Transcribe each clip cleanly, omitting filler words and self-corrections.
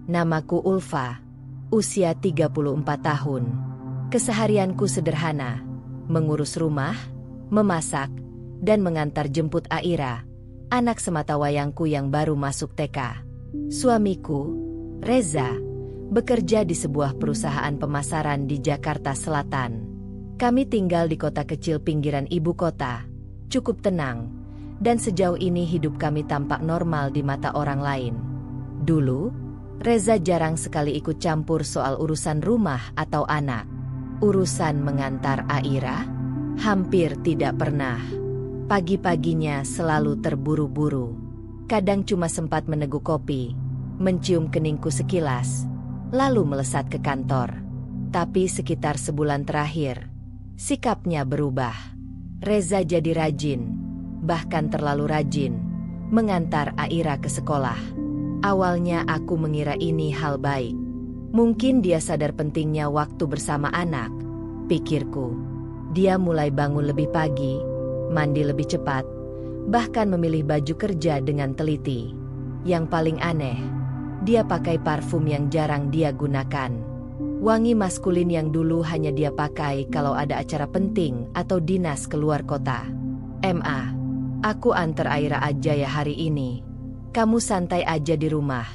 Namaku Ulfa, usia 34 tahun. Keseharianku sederhana, mengurus rumah, memasak, dan mengantar jemput Aira, anak sematawayangku yang baru masuk TK. Suamiku, Reza, bekerja di sebuah perusahaan pemasaran di Jakarta Selatan. Kami tinggal di kota kecil pinggiran ibu kota, cukup tenang, dan sejauh ini hidup kami tampak normal di mata orang lain. Dulu, Reza jarang sekali ikut campur soal urusan rumah atau anak. Urusan mengantar Aira, hampir tidak pernah. Pagi-paginya selalu terburu-buru. Kadang cuma sempat meneguk kopi, mencium keningku sekilas, lalu melesat ke kantor. Tapi sekitar sebulan terakhir, sikapnya berubah. Reza jadi rajin, bahkan terlalu rajin, mengantar Aira ke sekolah. Awalnya aku mengira ini hal baik. Mungkin dia sadar pentingnya waktu bersama anak, pikirku. Dia mulai bangun lebih pagi, mandi lebih cepat, bahkan memilih baju kerja dengan teliti. Yang paling aneh, dia pakai parfum yang jarang dia gunakan. Wangi maskulin yang dulu hanya dia pakai kalau ada acara penting atau dinas keluar kota. "Ma, aku antar Aira aja ya hari ini. Kamu santai aja di rumah,"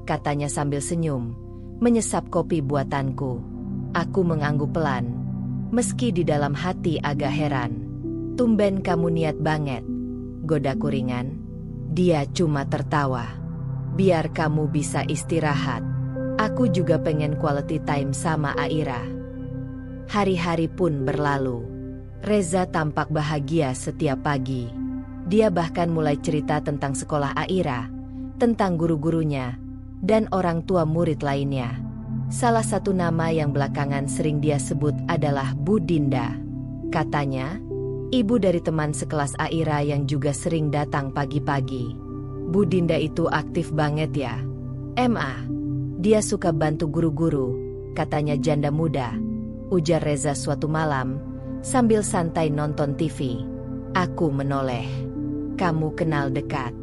katanya sambil senyum, menyesap kopi buatanku. Aku mengangguk pelan, meski di dalam hati agak heran. "Tumben kamu niat banget," godaku ringan. Dia cuma tertawa. "Biar kamu bisa istirahat. Aku juga pengen quality time sama Aira." Hari-hari pun berlalu. Reza tampak bahagia setiap pagi. Dia bahkan mulai cerita tentang sekolah Aira, tentang guru-gurunya, dan orang tua murid lainnya. Salah satu nama yang belakangan sering dia sebut adalah Bu Dinda. Katanya, ibu dari teman sekelas Aira yang juga sering datang pagi-pagi. "Bu Dinda itu aktif banget ya, Ma. Dia suka bantu guru-guru," katanya janda muda, ujar Reza suatu malam, sambil santai nonton TV. Aku menoleh. "Kamu kenal dekat?"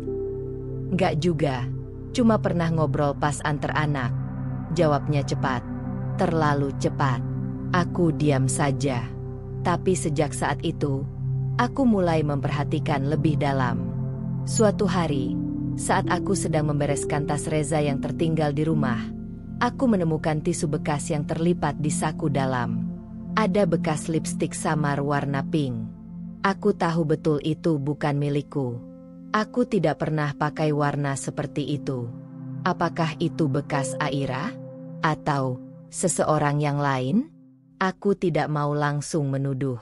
"Nggak juga. Cuma pernah ngobrol pas antar anak," jawabnya cepat. Terlalu cepat. Aku diam saja. Tapi sejak saat itu, aku mulai memperhatikan lebih dalam. Suatu hari, saat aku sedang membereskan tas Reza yang tertinggal di rumah, aku menemukan tisu bekas yang terlipat di saku dalam. Ada bekas lipstik samar warna pink. Aku tahu betul itu bukan milikku. Aku tidak pernah pakai warna seperti itu. Apakah itu bekas Aira? Atau seseorang yang lain? Aku tidak mau langsung menuduh.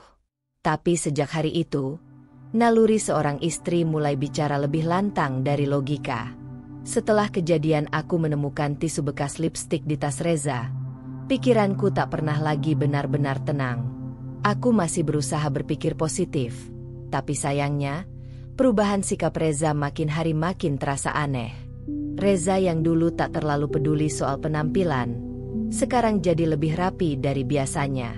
Tapi sejak hari itu, naluri seorang istri mulai bicara lebih lantang dari logika. Setelah kejadian aku menemukan tisu bekas lipstik di tas Reza, pikiranku tak pernah lagi benar-benar tenang. Aku masih berusaha berpikir positif, tapi sayangnya, perubahan sikap Reza makin hari makin terasa aneh. Reza yang dulu tak terlalu peduli soal penampilan, sekarang jadi lebih rapi dari biasanya.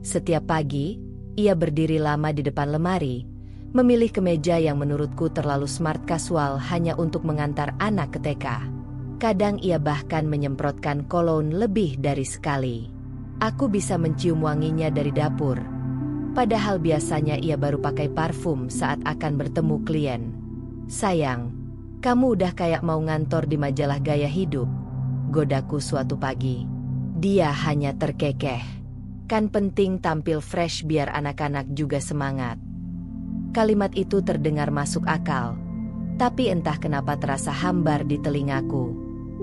Setiap pagi, ia berdiri lama di depan lemari, memilih kemeja yang menurutku terlalu smart casual hanya untuk mengantar anak ke TK. Kadang ia bahkan menyemprotkan cologne lebih dari sekali. Aku bisa mencium wanginya dari dapur. Padahal biasanya ia baru pakai parfum saat akan bertemu klien. "Sayang, kamu udah kayak mau ngantor di majalah gaya hidup," godaku suatu pagi. Dia hanya terkekeh. "Kan penting tampil fresh biar anak-anak juga semangat." Kalimat itu terdengar masuk akal, tapi entah kenapa terasa hambar di telingaku.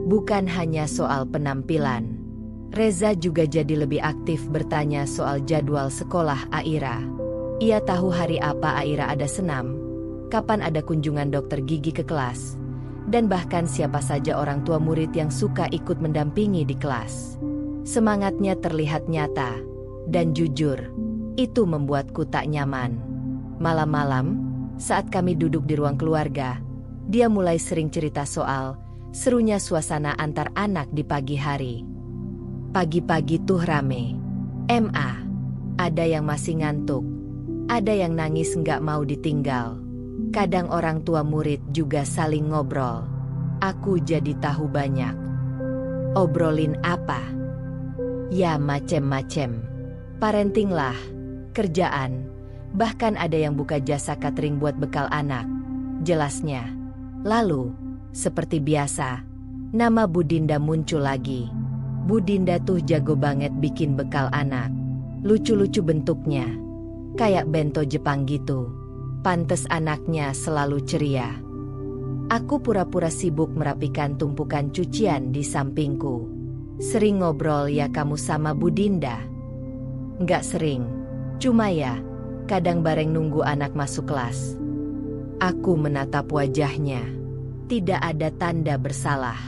Bukan hanya soal penampilan. Reza juga jadi lebih aktif bertanya soal jadwal sekolah Aira. Ia tahu hari apa Aira ada senam, kapan ada kunjungan dokter gigi ke kelas, dan bahkan siapa saja orang tua murid yang suka ikut mendampingi di kelas. Semangatnya terlihat nyata, dan jujur, itu membuatku tak nyaman. Malam-malam, saat kami duduk di ruang keluarga, dia mulai sering cerita soal serunya suasana antar anak di pagi hari. Pagi-pagi tuh rame. Ma, ada yang masih ngantuk, ada yang nangis nggak mau ditinggal. Kadang orang tua murid juga saling ngobrol. Aku jadi tahu banyak. Obrolin apa? Ya macem-macem. Parenting lah, kerjaan, bahkan ada yang buka jasa catering buat bekal anak. Jelasnya. Lalu, seperti biasa, nama Bu Dinda muncul lagi. Bu Dinda tuh jago banget bikin bekal anak. Lucu-lucu bentuknya. Kayak bento Jepang gitu. Pantes anaknya selalu ceria. Aku pura-pura sibuk merapikan tumpukan cucian di sampingku. Sering ngobrol ya kamu sama Bu Dinda? Nggak sering. Cuma ya, kadang bareng nunggu anak masuk kelas. Aku menatap wajahnya. Tidak ada tanda bersalah.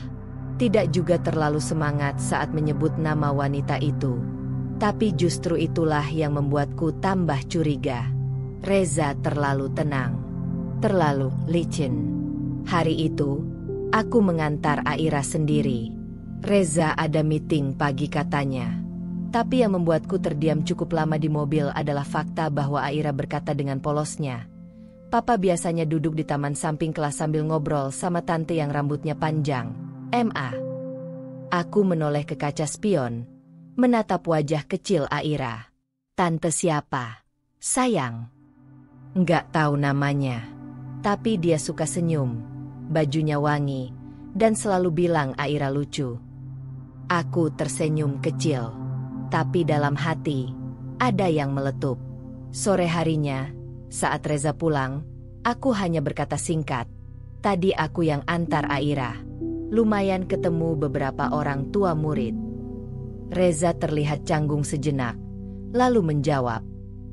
Tidak juga terlalu semangat saat menyebut nama wanita itu. Tapi justru itulah yang membuatku tambah curiga. Reza terlalu tenang. Terlalu licin. Hari itu, aku mengantar Aira sendiri. Reza ada meeting pagi katanya. Tapi yang membuatku terdiam cukup lama di mobil adalah fakta bahwa Aira berkata dengan polosnya, "Papa biasanya duduk di taman samping kelas sambil ngobrol sama tante yang rambutnya panjang. MA." Aku menoleh ke kaca spion, menatap wajah kecil Aira. "Tante siapa? Sayang." Nggak tahu namanya. Tapi dia suka senyum, bajunya wangi, dan selalu bilang Aira lucu. Aku tersenyum kecil. Tapi dalam hati, ada yang meletup. Sore harinya, saat Reza pulang, aku hanya berkata singkat, "Tadi aku yang antar Aira. Lumayan ketemu beberapa orang tua murid." Reza terlihat canggung sejenak, lalu menjawab,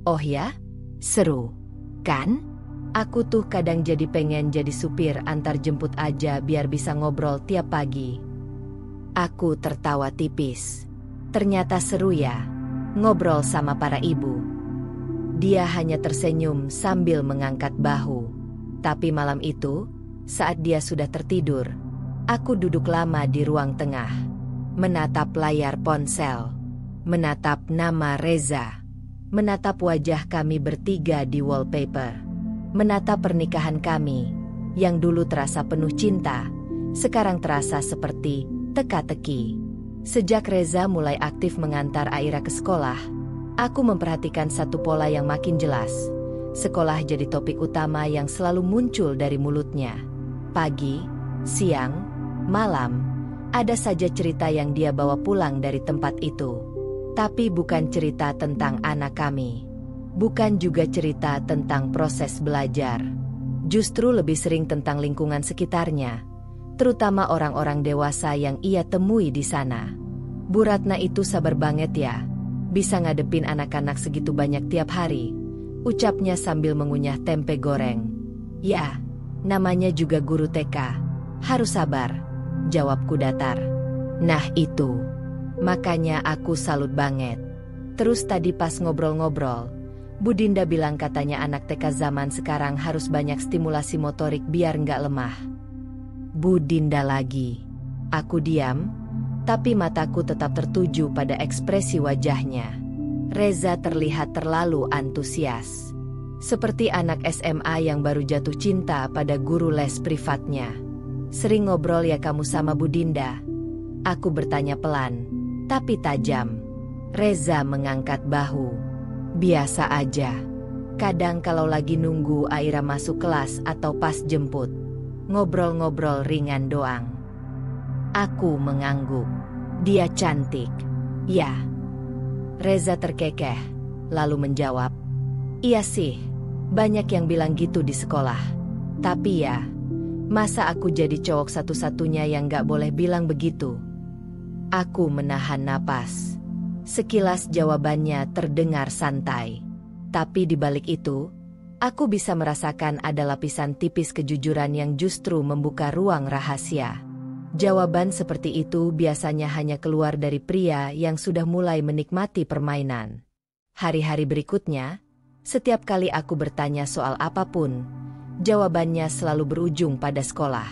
"Oh ya? Seru, kan? Aku tuh kadang jadi pengen jadi supir antar jemput aja biar bisa ngobrol tiap pagi." Aku tertawa tipis. Ternyata seru ya, ngobrol sama para ibu. Dia hanya tersenyum sambil mengangkat bahu. Tapi malam itu, saat dia sudah tertidur, aku duduk lama di ruang tengah, menatap layar ponsel, menatap nama Reza, menatap wajah kami bertiga di wallpaper, menatap pernikahan kami, yang dulu terasa penuh cinta, sekarang terasa seperti teka-teki. Sejak Reza mulai aktif mengantar Aira ke sekolah, aku memperhatikan satu pola yang makin jelas. Sekolah jadi topik utama yang selalu muncul dari mulutnya. Pagi, siang, malam, ada saja cerita yang dia bawa pulang dari tempat itu. Tapi bukan cerita tentang anak kami. Bukan juga cerita tentang proses belajar. Justru lebih sering tentang lingkungan sekitarnya, terutama orang-orang dewasa yang ia temui di sana. Bu Ratna itu sabar banget ya, bisa ngadepin anak-anak segitu banyak tiap hari, ucapnya sambil mengunyah tempe goreng. Ya, namanya juga guru TK, harus sabar, jawabku datar. Nah itu, makanya aku salut banget. Terus tadi pas ngobrol-ngobrol, Bu Dinda bilang katanya anak TK zaman sekarang harus banyak stimulasi motorik biar nggak lemah. Bu Dinda lagi. Aku diam, tapi mataku tetap tertuju pada ekspresi wajahnya. Reza terlihat terlalu antusias. Seperti anak SMA yang baru jatuh cinta pada guru les privatnya. Sering ngobrol ya kamu sama Bu Dinda? Aku bertanya pelan, tapi tajam. Reza mengangkat bahu. Biasa aja. Kadang kalau lagi nunggu Aira masuk kelas atau pas jemput. Ngobrol-ngobrol ringan doang. Aku mengangguk. Dia cantik. Ya. Reza terkekeh, lalu menjawab, "Iya sih, banyak yang bilang gitu di sekolah. Tapi ya, masa aku jadi cowok satu-satunya yang gak boleh bilang begitu?" Aku menahan napas. Sekilas jawabannya terdengar santai. Tapi di balik itu, aku bisa merasakan ada lapisan tipis kejujuran yang justru membuka ruang rahasia. Jawaban seperti itu biasanya hanya keluar dari pria yang sudah mulai menikmati permainan. Hari-hari berikutnya, setiap kali aku bertanya soal apapun, jawabannya selalu berujung pada sekolah.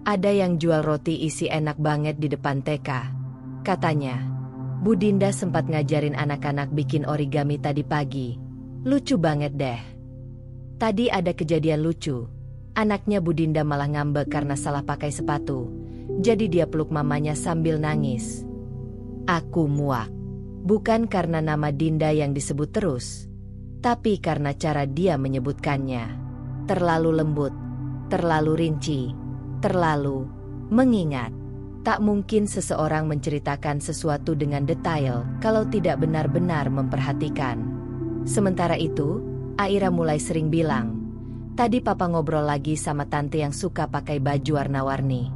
Ada yang jual roti isi enak banget di depan TK. Katanya, Bu Dinda sempat ngajarin anak-anak bikin origami tadi pagi. Lucu banget deh. Tadi ada kejadian lucu. Anaknya Bu Dinda malah ngambek karena salah pakai sepatu. Jadi dia peluk mamanya sambil nangis. Aku muak. Bukan karena nama Dinda yang disebut terus, tapi karena cara dia menyebutkannya. Terlalu lembut, terlalu rinci, terlalu mengingat. Tak mungkin seseorang menceritakan sesuatu dengan detail kalau tidak benar-benar memperhatikan. Sementara itu, Aira mulai sering bilang, "Tadi papa ngobrol lagi sama tante yang suka pakai baju warna-warni."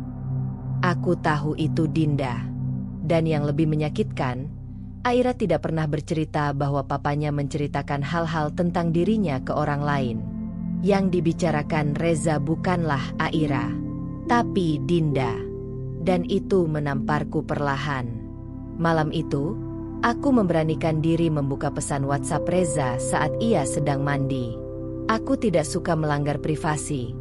Aku tahu itu Dinda. Dan yang lebih menyakitkan, Aira tidak pernah bercerita bahwa papanya menceritakan hal-hal tentang dirinya ke orang lain. Yang dibicarakan Reza bukanlah Aira, tapi Dinda. Dan itu menamparku perlahan. Malam itu, aku memberanikan diri membuka pesan WhatsApp Reza saat ia sedang mandi. Aku tidak suka melanggar privasi,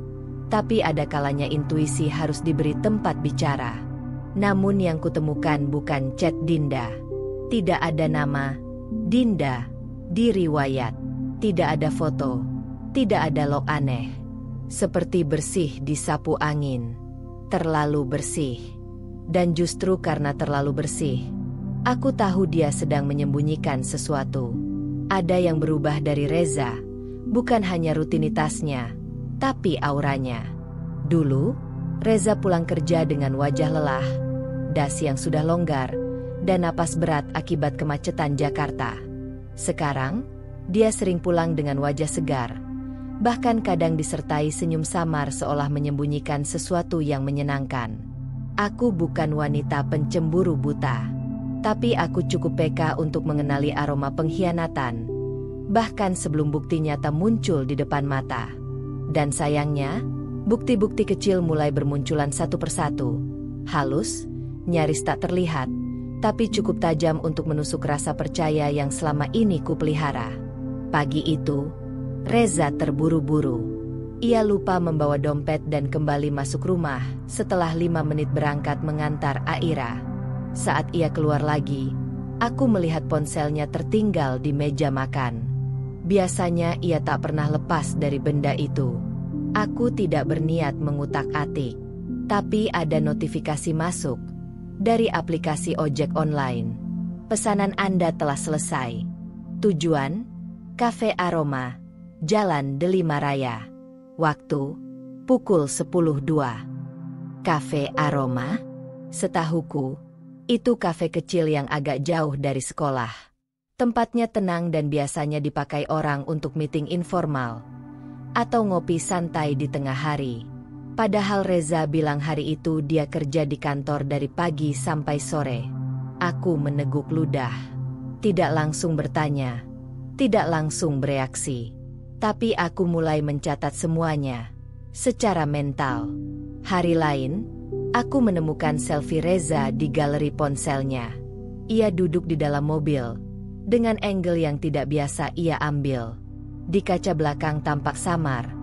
tapi ada kalanya intuisi harus diberi tempat bicara. Namun yang kutemukan bukan chat Dinda. Tidak ada nama Dinda di riwayat. Tidak ada foto. Tidak ada log aneh. Seperti bersih disapu angin. Terlalu bersih. Dan justru karena terlalu bersih, aku tahu dia sedang menyembunyikan sesuatu. Ada yang berubah dari Reza, bukan hanya rutinitasnya, tapi auranya. Dulu, Reza pulang kerja dengan wajah lelah, dasi yang sudah longgar, dan napas berat akibat kemacetan Jakarta. Sekarang, dia sering pulang dengan wajah segar, bahkan kadang disertai senyum samar seolah menyembunyikan sesuatu yang menyenangkan. Aku bukan wanita pencemburu buta, tapi aku cukup peka untuk mengenali aroma pengkhianatan, bahkan sebelum bukti nyata muncul di depan mata. Dan sayangnya, bukti-bukti kecil mulai bermunculan satu persatu. Halus, nyaris tak terlihat, tapi cukup tajam untuk menusuk rasa percaya yang selama ini kupelihara. Pagi itu, Reza terburu-buru. Ia lupa membawa dompet dan kembali masuk rumah setelah 5 menit berangkat mengantar Aira. Saat ia keluar lagi, aku melihat ponselnya tertinggal di meja makan. Biasanya ia tak pernah lepas dari benda itu. Aku tidak berniat mengutak-atik, tapi ada notifikasi masuk dari aplikasi ojek online. Pesanan Anda telah selesai. Tujuan, Cafe Aroma, Jalan Delima Raya. Waktu, pukul 10.02. Cafe Aroma? Setahuku, itu kafe kecil yang agak jauh dari sekolah. Tempatnya tenang dan biasanya dipakai orang untuk meeting informal atau ngopi santai di tengah hari. Padahal Reza bilang hari itu dia kerja di kantor dari pagi sampai sore. Aku meneguk ludah. Tidak langsung bertanya, tidak langsung bereaksi. Tapi aku mulai mencatat semuanya secara mental. Hari lain, aku menemukan selfie Reza di galeri ponselnya. Ia duduk di dalam mobil dengan angle yang tidak biasa ia ambil. Di kaca belakang tampak samar,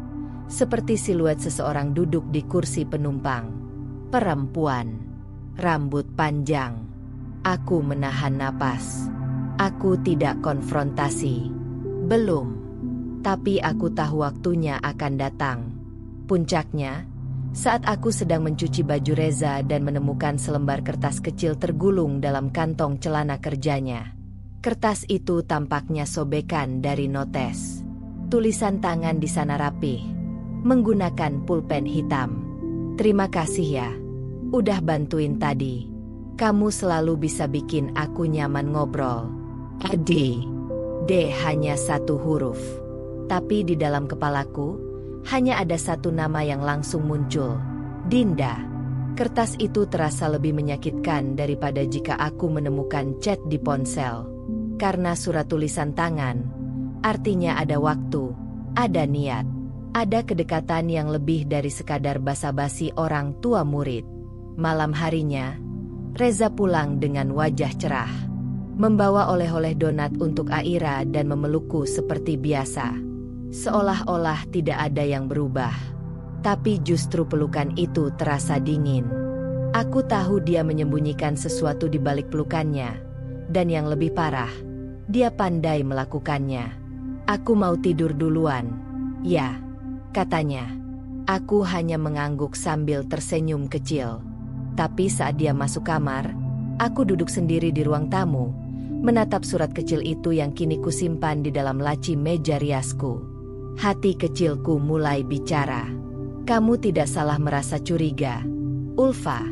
seperti siluet seseorang duduk di kursi penumpang. Perempuan, rambut panjang. Aku menahan napas. Aku tidak konfrontasi. Belum. Tapi aku tahu waktunya akan datang. Puncaknya, saat aku sedang mencuci baju Reza dan menemukan selembar kertas kecil tergulung dalam kantong celana kerjanya. Kertas itu tampaknya sobekan dari notes. Tulisan tangan di sana rapih, menggunakan pulpen hitam. "Terima kasih ya, udah bantuin tadi. Kamu selalu bisa bikin aku nyaman ngobrol." Adi. D hanya satu huruf. Tapi di dalam kepalaku, hanya ada satu nama yang langsung muncul. Dinda. Kertas itu terasa lebih menyakitkan daripada jika aku menemukan chat di ponsel. Karena surat tulisan tangan, artinya ada waktu, ada niat, ada kedekatan yang lebih dari sekadar basa-basi orang tua murid. Malam harinya, Reza pulang dengan wajah cerah. Membawa oleh-oleh donat untuk Aira dan memelukku seperti biasa. Seolah-olah tidak ada yang berubah. Tapi justru pelukan itu terasa dingin. Aku tahu dia menyembunyikan sesuatu di balik pelukannya. Dan yang lebih parah, dia pandai melakukannya. "Aku mau tidur duluan." "Ya," katanya. Aku hanya mengangguk sambil tersenyum kecil. Tapi saat dia masuk kamar, aku duduk sendiri di ruang tamu, menatap surat kecil itu yang kini kusimpan di dalam laci meja riasku. Hati kecilku mulai bicara. Kamu tidak salah merasa curiga, Ulfa.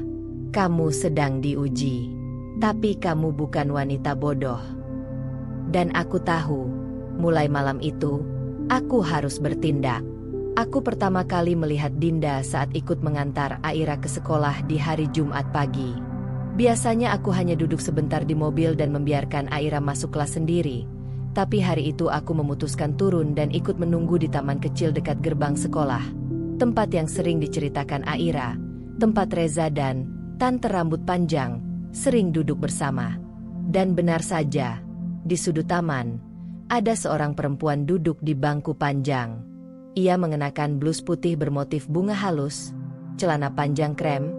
Kamu sedang diuji. Tapi kamu bukan wanita bodoh. Dan aku tahu, mulai malam itu, aku harus bertindak. Aku pertama kali melihat Dinda saat ikut mengantar Aira ke sekolah di hari Jumat pagi. Biasanya aku hanya duduk sebentar di mobil dan membiarkan Aira masuk kelas sendiri. Tapi hari itu aku memutuskan turun dan ikut menunggu di taman kecil dekat gerbang sekolah. Tempat yang sering diceritakan Aira, tempat Reza dan tante rambut panjang sering duduk bersama. Dan benar saja, di sudut taman, ada seorang perempuan duduk di bangku panjang. Ia mengenakan blus putih bermotif bunga halus, celana panjang krem,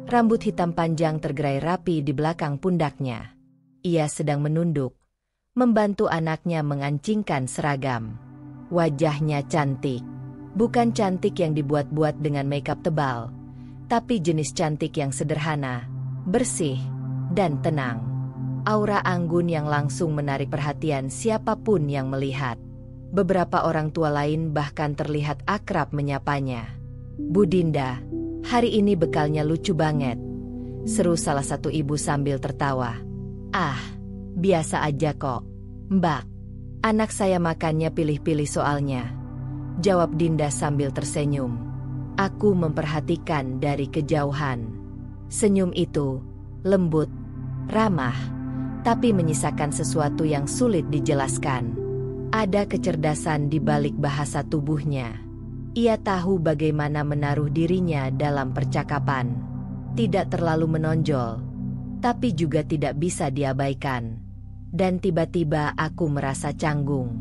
rambut hitam panjang tergerai rapi di belakang pundaknya. Ia sedang menunduk, membantu anaknya mengancingkan seragam. Wajahnya cantik. Bukan cantik yang dibuat-buat dengan makeup tebal, tapi jenis cantik yang sederhana, bersih, dan tenang. Aura anggun yang langsung menarik perhatian siapapun yang melihat. Beberapa orang tua lain bahkan terlihat akrab menyapanya. Bu Dinda, hari ini bekalnya lucu banget, seru salah satu ibu sambil tertawa. Ah, biasa aja kok, Mbak. Anak saya makannya pilih-pilih soalnya, jawab Dinda sambil tersenyum. Aku memperhatikan dari kejauhan. Senyum itu lembut, ramah, tapi menyisakan sesuatu yang sulit dijelaskan. Ada kecerdasan di balik bahasa tubuhnya. Ia tahu bagaimana menaruh dirinya dalam percakapan. Tidak terlalu menonjol, tapi juga tidak bisa diabaikan. Dan tiba-tiba aku merasa canggung.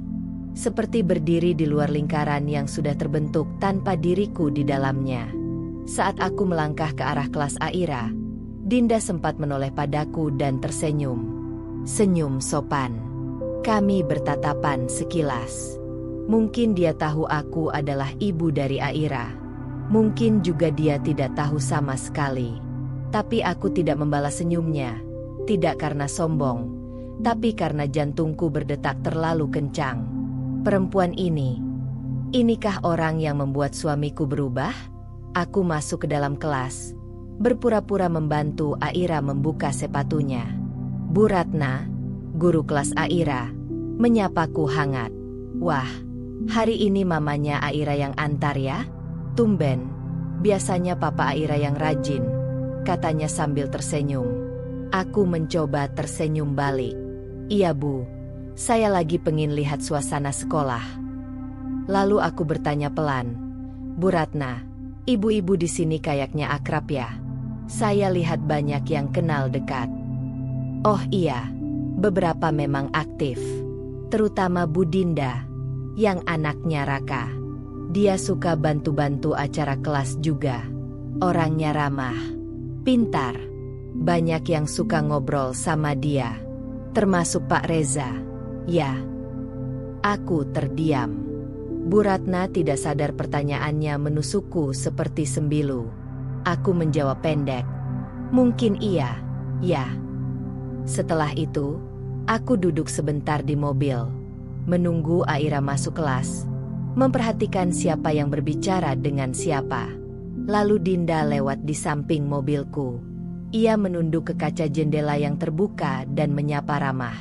Seperti berdiri di luar lingkaran yang sudah terbentuk tanpa diriku di dalamnya. Saat aku melangkah ke arah kelas Aira, Dinda sempat menoleh padaku dan tersenyum. Senyum sopan. Kami bertatapan sekilas. Mungkin dia tahu aku adalah ibu dari Aira. Mungkin juga dia tidak tahu sama sekali. Tapi aku tidak membalas senyumnya. Tidak karena sombong, tapi karena jantungku berdetak terlalu kencang. Perempuan ini, inikah orang yang membuat suamiku berubah? Aku masuk ke dalam kelas, berpura-pura membantu Aira membuka sepatunya. Bu Ratna, guru kelas Aira, menyapaku hangat. Wah, hari ini mamanya Aira yang antar ya? Tumben, biasanya papa Aira yang rajin, katanya sambil tersenyum. Aku mencoba tersenyum balik. Iya Bu, saya lagi pengen lihat suasana sekolah. Lalu aku bertanya pelan, Bu Ratna, ibu-ibu di sini kayaknya akrab ya? Saya lihat banyak yang kenal dekat. Oh iya, beberapa memang aktif, terutama Bu Dinda, yang anaknya Raka. Dia suka bantu-bantu acara kelas juga. Orangnya ramah, pintar, banyak yang suka ngobrol sama dia, termasuk Pak Reza. Ya, aku terdiam. Bu Ratna tidak sadar pertanyaannya menusukku seperti sembilu. Aku menjawab pendek, mungkin iya, ya. Setelah itu, aku duduk sebentar di mobil, menunggu Aira masuk kelas, memperhatikan siapa yang berbicara dengan siapa. Lalu Dinda lewat di samping mobilku. Ia menunduk ke kaca jendela yang terbuka dan menyapa ramah.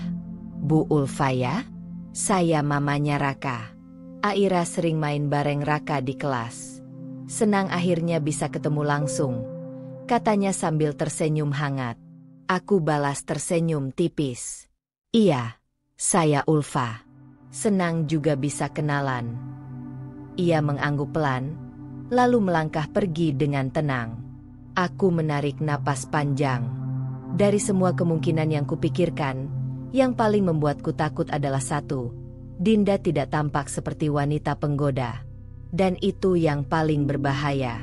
Bu Ulfa ya? Saya mamanya Raka. Aira sering main bareng Raka di kelas. Senang akhirnya bisa ketemu langsung, katanya sambil tersenyum hangat. Aku balas tersenyum tipis. Iya, saya Ulfa. Senang juga bisa kenalan. Ia mengangguk pelan, lalu melangkah pergi dengan tenang. Aku menarik napas panjang. Dari semua kemungkinan yang kupikirkan, yang paling membuatku takut adalah satu. Dinda tidak tampak seperti wanita penggoda. Dan itu yang paling berbahaya.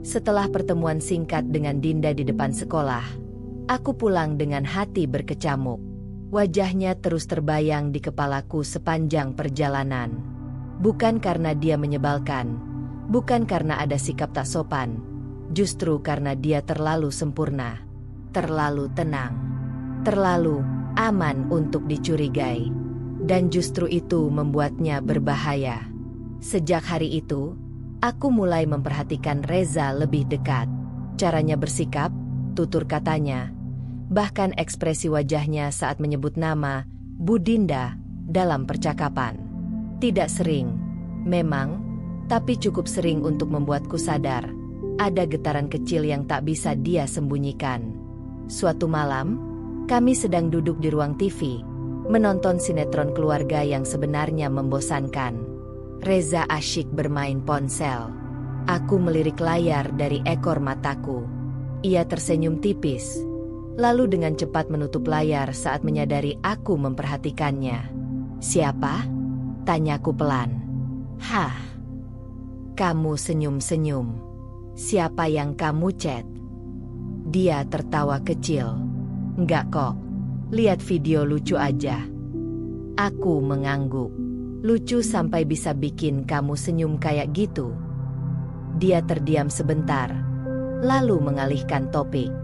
Setelah pertemuan singkat dengan Dinda di depan sekolah, aku pulang dengan hati berkecamuk. Wajahnya terus terbayang di kepalaku sepanjang perjalanan. Bukan karena dia menyebalkan, bukan karena ada sikap tak sopan, Justru karena dia terlalu sempurna, terlalu tenang, terlalu aman untuk dicurigai. Dan justru itu membuatnya berbahaya. Sejak hari itu, aku mulai memperhatikan Reza lebih dekat. Caranya bersikap, tutur katanya, bahkan ekspresi wajahnya saat menyebut nama Bu Dinda dalam percakapan. Tidak sering, memang, tapi cukup sering untuk membuatku sadar ada getaran kecil yang tak bisa dia sembunyikan. Suatu malam, kami sedang duduk di ruang TV, menonton sinetron keluarga yang sebenarnya membosankan. Reza asyik bermain ponsel. Aku melirik layar dari ekor mataku. Ia tersenyum tipis, lalu dengan cepat menutup layar saat menyadari aku memperhatikannya. "Siapa?" tanyaku pelan. "Hah? Kamu senyum-senyum. Siapa yang kamu chat?" Dia tertawa kecil. "Enggak kok, lihat video lucu aja." Aku mengangguk. "Lucu sampai bisa bikin kamu senyum kayak gitu?" Dia terdiam sebentar, lalu mengalihkan topik.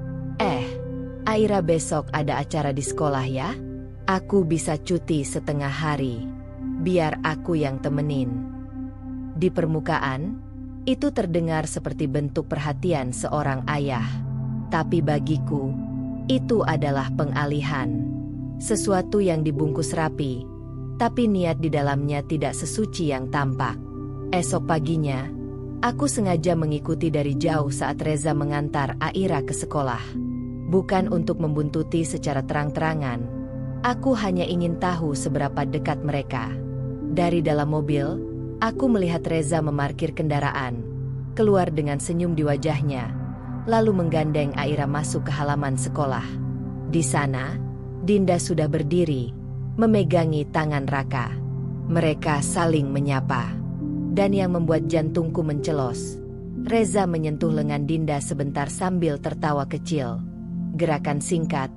Aira besok ada acara di sekolah ya? Aku bisa cuti setengah hari. Biar aku yang temenin." Di permukaan, itu terdengar seperti bentuk perhatian seorang ayah. Tapi bagiku, itu adalah pengalihan. Sesuatu yang dibungkus rapi, tapi niat di dalamnya tidak sesuci yang tampak. Esok paginya, aku sengaja mengikuti dari jauh saat Reza mengantar Aira ke sekolah. Bukan untuk membuntuti secara terang-terangan, aku hanya ingin tahu seberapa dekat mereka. Dari dalam mobil, aku melihat Reza memarkir kendaraan, keluar dengan senyum di wajahnya, lalu menggandeng Aira masuk ke halaman sekolah. Di sana, Dinda sudah berdiri, memegangi tangan Raka. Mereka saling menyapa. Dan yang membuat jantungku mencelos, Reza menyentuh lengan Dinda sebentar sambil tertawa kecil. Gerakan singkat,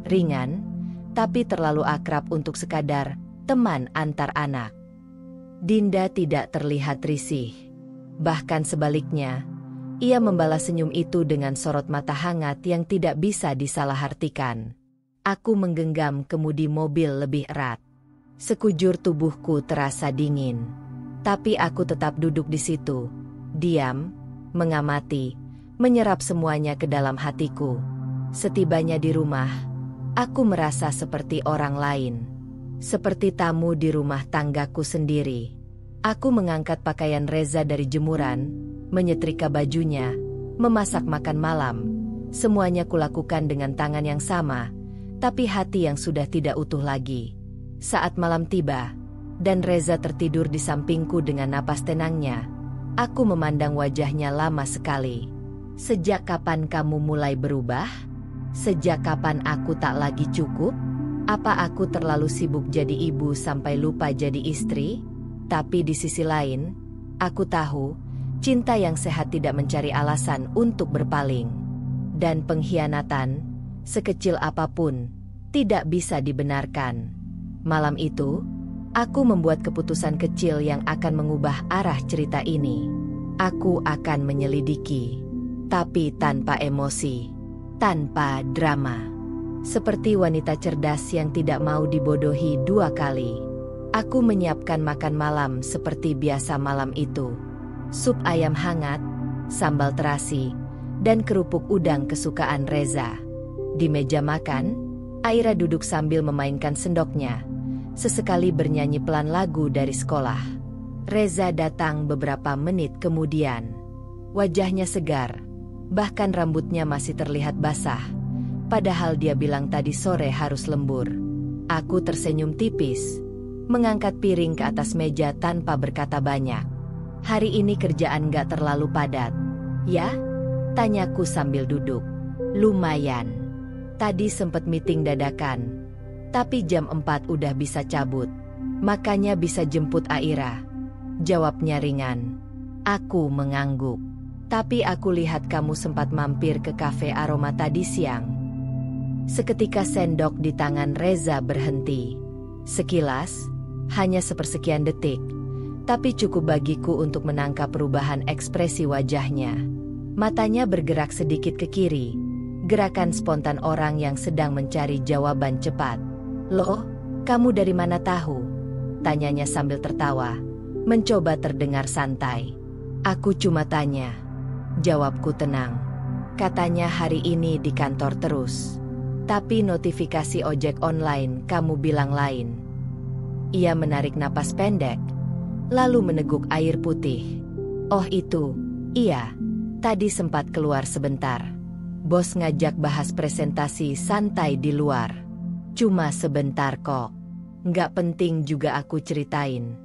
ringan, tapi terlalu akrab untuk sekadar teman antar anak. Dinda tidak terlihat risih. Bahkan sebaliknya, ia membalas senyum itu dengan sorot mata hangat yang tidak bisa disalahartikan. Aku menggenggam kemudi mobil lebih erat. Sekujur tubuhku terasa dingin. Tapi aku tetap duduk di situ, diam, mengamati, menyerap semuanya ke dalam hatiku. Setibanya di rumah, aku merasa seperti orang lain. Seperti tamu di rumah tanggaku sendiri. Aku mengangkat pakaian Reza dari jemuran, menyetrika bajunya, memasak makan malam. Semuanya kulakukan dengan tangan yang sama, tapi hati yang sudah tidak utuh lagi. Saat malam tiba, dan Reza tertidur di sampingku dengan napas tenangnya, aku memandang wajahnya lama sekali. "Sejak kapan kamu mulai berubah? Sejak kapan aku tak lagi cukup? Apa aku terlalu sibuk jadi ibu sampai lupa jadi istri?" Tapi di sisi lain, aku tahu, cinta yang sehat tidak mencari alasan untuk berpaling. Dan pengkhianatan, sekecil apapun, tidak bisa dibenarkan. Malam itu, aku membuat keputusan kecil yang akan mengubah arah cerita ini. Aku akan menyelidiki, tapi tanpa emosi, tanpa drama. Seperti wanita cerdas yang tidak mau dibodohi dua kali. Aku menyiapkan makan malam seperti biasa malam itu. Sup ayam hangat, sambal terasi, dan kerupuk udang kesukaan Reza. Di meja makan, Aira duduk sambil memainkan sendoknya. Sesekali bernyanyi pelan lagu dari sekolah. Reza datang beberapa menit kemudian. Wajahnya segar, bahkan rambutnya masih terlihat basah. Padahal dia bilang tadi sore harus lembur. Aku tersenyum tipis, mengangkat piring ke atas meja tanpa berkata banyak. "Hari ini kerjaan gak terlalu padat, ya?" tanyaku sambil duduk. "Lumayan. Tadi sempet meeting dadakan, tapi jam 4 udah bisa cabut. Makanya bisa jemput Aira," jawabnya ringan. Aku mengangguk. "Tapi aku lihat kamu sempat mampir ke kafe aroma tadi siang." Seketika sendok di tangan Reza berhenti. Sekilas, hanya sepersekian detik, tapi cukup bagiku untuk menangkap perubahan ekspresi wajahnya. Matanya bergerak sedikit ke kiri, gerakan spontan orang yang sedang mencari jawaban cepat. "Loh, kamu dari mana tahu?" tanyanya sambil tertawa, mencoba terdengar santai. "Aku cuma tanya," jawabku tenang. "Katanya hari ini di kantor terus. Tapi notifikasi ojek online kamu bilang lain." Ia menarik napas pendek, lalu meneguk air putih. "Oh itu, iya. Tadi sempat keluar sebentar. Bos ngajak bahas presentasi santai di luar. Cuma sebentar kok. Nggak penting juga aku ceritain."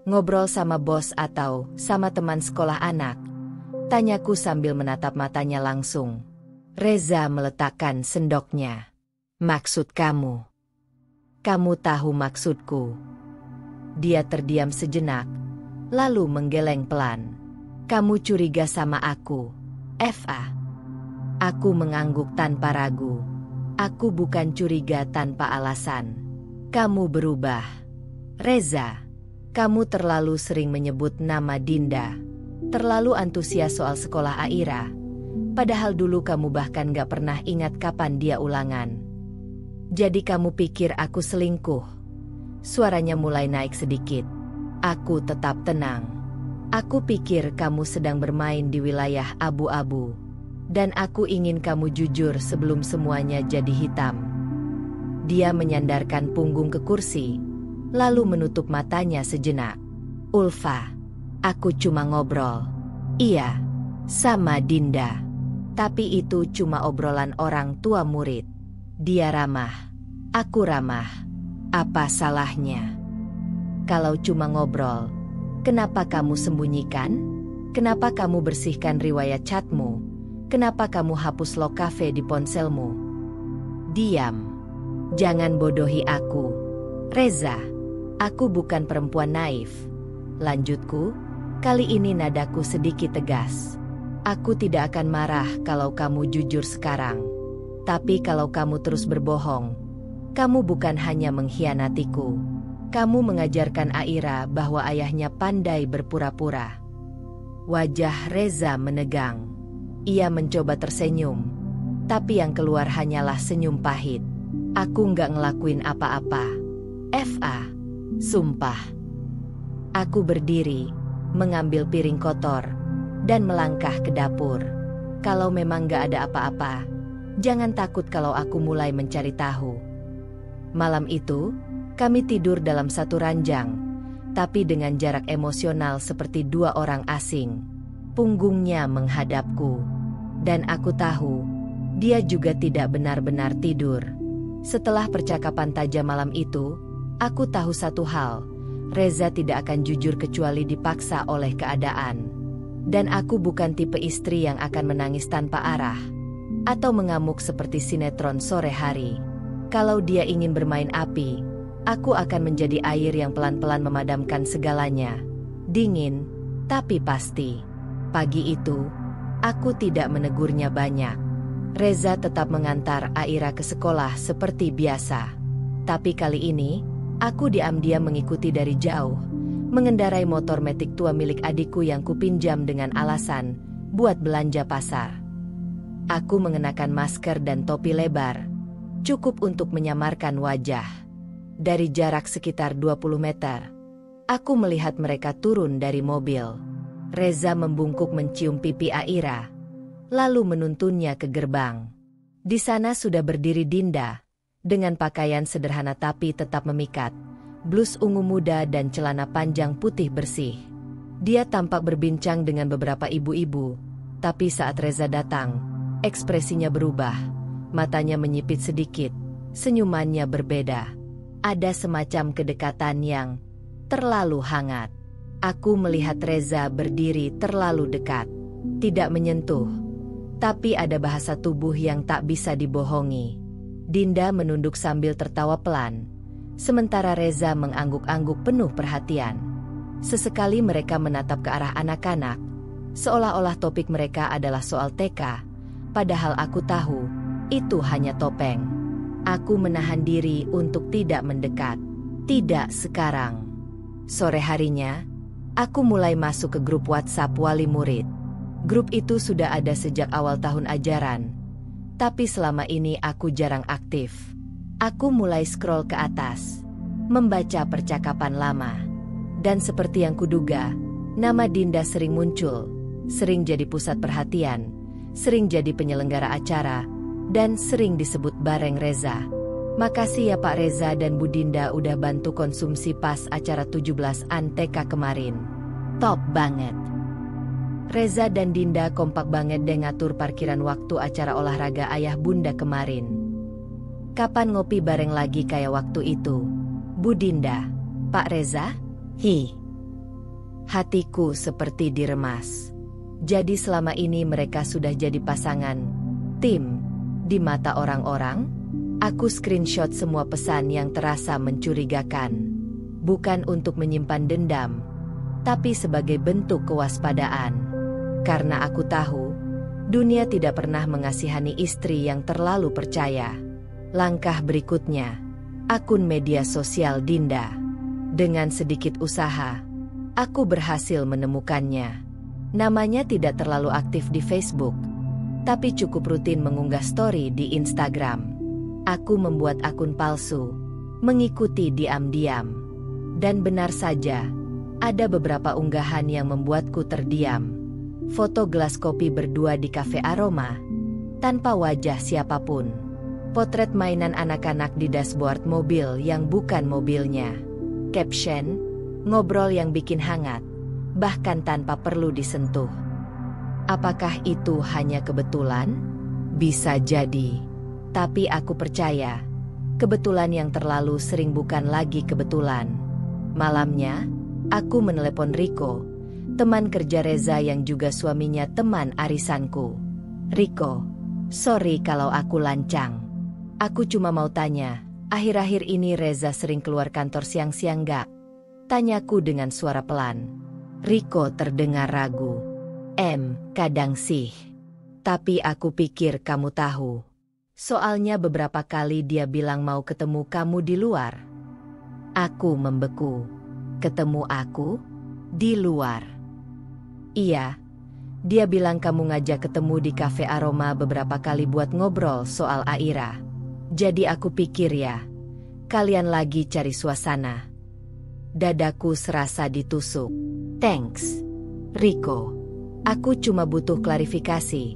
"Ngobrol sama bos atau sama teman sekolah anak?" tanyaku sambil menatap matanya langsung. Reza meletakkan sendoknya. "Maksud kamu? Kamu tahu maksudku?" Dia terdiam sejenak, lalu menggeleng pelan. "Kamu curiga sama aku, Fa?" Aku mengangguk tanpa ragu. "Aku bukan curiga tanpa alasan. Kamu berubah, Reza. Kamu terlalu sering menyebut nama Dinda. Terlalu antusias soal sekolah Aira. Padahal dulu kamu bahkan gak pernah ingat kapan dia ulangan. Jadi kamu pikir aku selingkuh?" Suaranya mulai naik sedikit. Aku tetap tenang. "Aku pikir kamu sedang bermain di wilayah abu-abu. Dan aku ingin kamu jujur sebelum semuanya jadi hitam." Dia menyandarkan punggung ke kursi, lalu menutup matanya sejenak. "Ulfa, aku cuma ngobrol. Iya, sama Dinda. Tapi itu cuma obrolan orang tua murid. Dia ramah, aku ramah. Apa salahnya? Kalau cuma ngobrol, kenapa kamu sembunyikan? Kenapa kamu bersihkan riwayat chatmu? Kenapa kamu hapus log cafe di ponselmu? Diam. Jangan bodohi aku, Reza. Aku bukan perempuan naif." Lanjutku, kali ini nadaku sedikit tegas. "Aku tidak akan marah kalau kamu jujur sekarang. Tapi kalau kamu terus berbohong, kamu bukan hanya mengkhianatiku. Kamu mengajarkan Aira bahwa ayahnya pandai berpura-pura." Wajah Reza menegang. Ia mencoba tersenyum, tapi yang keluar hanyalah senyum pahit. "Aku nggak ngelakuin apa-apa, Fa. Sumpah." Aku berdiri, mengambil piring kotor, dan melangkah ke dapur. "Kalau memang gak ada apa-apa, jangan takut kalau aku mulai mencari tahu." Malam itu, kami tidur dalam satu ranjang, tapi dengan jarak emosional seperti dua orang asing. Punggungnya menghadapku, dan aku tahu, dia juga tidak benar-benar tidur. Setelah percakapan tajam malam itu, aku tahu satu hal, Reza tidak akan jujur kecuali dipaksa oleh keadaan. Dan aku bukan tipe istri yang akan menangis tanpa arah, atau mengamuk seperti sinetron sore hari. Kalau dia ingin bermain api, aku akan menjadi air yang pelan-pelan memadamkan segalanya. Dingin, tapi pasti. Pagi itu, aku tidak menegurnya banyak. Reza tetap mengantar Aira ke sekolah seperti biasa. Tapi kali ini, aku diam-diam mengikuti dari jauh, mengendarai motor metik tua milik adikku yang kupinjam dengan alasan buat belanja pasar. Aku mengenakan masker dan topi lebar, cukup untuk menyamarkan wajah. Dari jarak sekitar 20 meter, aku melihat mereka turun dari mobil. Reza membungkuk mencium pipi Aira, lalu menuntunnya ke gerbang. Di sana sudah berdiri Dinda, dengan pakaian sederhana tapi tetap memikat, blus ungu muda dan celana panjang putih bersih. Dia tampak berbincang dengan beberapa ibu-ibu, tapi saat Reza datang, ekspresinya berubah, matanya menyipit sedikit, senyumannya berbeda. Ada semacam kedekatan yang terlalu hangat. Aku melihat Reza berdiri terlalu dekat, tidak menyentuh, tapi ada bahasa tubuh yang tak bisa dibohongi. Dinda menunduk sambil tertawa pelan, sementara Reza mengangguk-angguk penuh perhatian. Sesekali mereka menatap ke arah anak-anak, seolah-olah topik mereka adalah soal TK, padahal aku tahu, itu hanya topeng. Aku menahan diri untuk tidak mendekat. Tidak sekarang. Sore harinya, aku mulai masuk ke grup WhatsApp wali murid. Grup itu sudah ada sejak awal tahun ajaran, tapi selama ini aku jarang aktif. Aku mulai scroll ke atas, membaca percakapan lama. Dan seperti yang kuduga, nama Dinda sering muncul, sering jadi pusat perhatian, sering jadi penyelenggara acara, dan sering disebut bareng Reza. Makasih ya Pak Reza dan Bu Dinda udah bantu konsumsi pas acara 17-an TK kemarin. Top banget. Reza dan Dinda kompak banget deh ngatur parkiran waktu acara olahraga ayah bunda kemarin. Kapan ngopi bareng lagi kayak waktu itu? Bu Dinda, Pak Reza? Hi. Hatiku seperti diremas. Jadi selama ini mereka sudah jadi pasangan, tim, di mata orang-orang? Aku screenshot semua pesan yang terasa mencurigakan. Bukan untuk menyimpan dendam, tapi sebagai bentuk kewaspadaan. Karena aku tahu, dunia tidak pernah mengasihani istri yang terlalu percaya. Langkah berikutnya, akun media sosial Dinda. Dengan sedikit usaha, aku berhasil menemukannya. Namanya tidak terlalu aktif di Facebook, tapi cukup rutin mengunggah story di Instagram. Aku membuat akun palsu, mengikuti diam-diam. Dan benar saja, ada beberapa unggahan yang membuatku terdiam. Foto gelas kopi berdua di kafe aroma, tanpa wajah siapapun. Potret mainan anak-anak di dashboard mobil yang bukan mobilnya. Caption, ngobrol yang bikin hangat, bahkan tanpa perlu disentuh. Apakah itu hanya kebetulan? Bisa jadi. Tapi aku percaya, kebetulan yang terlalu sering bukan lagi kebetulan. Malamnya, aku menelepon Riko, teman kerja Reza yang juga suaminya teman arisanku. Riko, sorry kalau aku lancang. Aku cuma mau tanya, akhir-akhir ini Reza sering keluar kantor siang-siang gak? Tanyaku dengan suara pelan. Riko terdengar ragu. Kadang sih. Tapi aku pikir kamu tahu. Soalnya beberapa kali dia bilang mau ketemu kamu di luar. Aku membeku. Ketemu aku? Di luar? Iya, dia bilang kamu ngajak ketemu di kafe aroma beberapa kali buat ngobrol soal Aira. Jadi aku pikir ya, kalian lagi cari suasana. Dadaku serasa ditusuk. Thanks, Riko. Aku cuma butuh klarifikasi,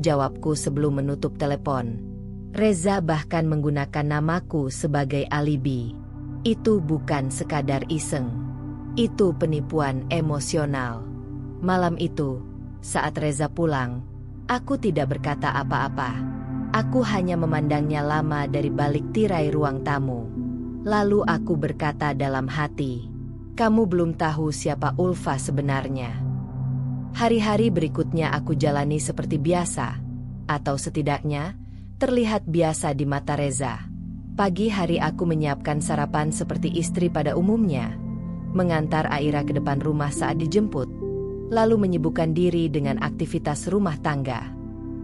jawabku sebelum menutup telepon. Reza bahkan menggunakan namaku sebagai alibi. Itu bukan sekadar iseng. Itu penipuan emosional. Malam itu, saat Reza pulang, aku tidak berkata apa-apa. Aku hanya memandangnya lama dari balik tirai ruang tamu. Lalu aku berkata dalam hati, kamu belum tahu siapa Ulfa sebenarnya. Hari-hari berikutnya aku jalani seperti biasa, atau setidaknya terlihat biasa di mata Reza. Pagi hari aku menyiapkan sarapan seperti istri pada umumnya, mengantar Aira ke depan rumah saat dijemput, lalu menyibukkan diri dengan aktivitas rumah tangga.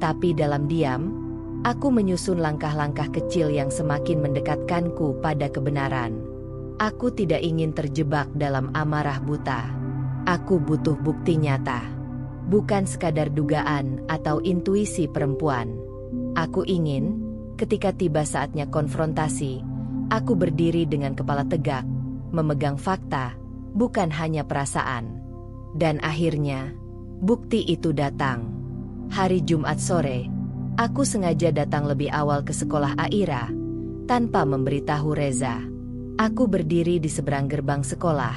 Tapi dalam diam, aku menyusun langkah-langkah kecil yang semakin mendekatkanku pada kebenaran. Aku tidak ingin terjebak dalam amarah buta. Aku butuh bukti nyata. Bukan sekadar dugaan atau intuisi perempuan. Aku ingin, ketika tiba saatnya konfrontasi, aku berdiri dengan kepala tegak, memegang fakta, bukan hanya perasaan. Dan akhirnya, bukti itu datang. Hari Jumat sore, aku sengaja datang lebih awal ke sekolah Aira, tanpa memberitahu Reza. Aku berdiri di seberang gerbang sekolah,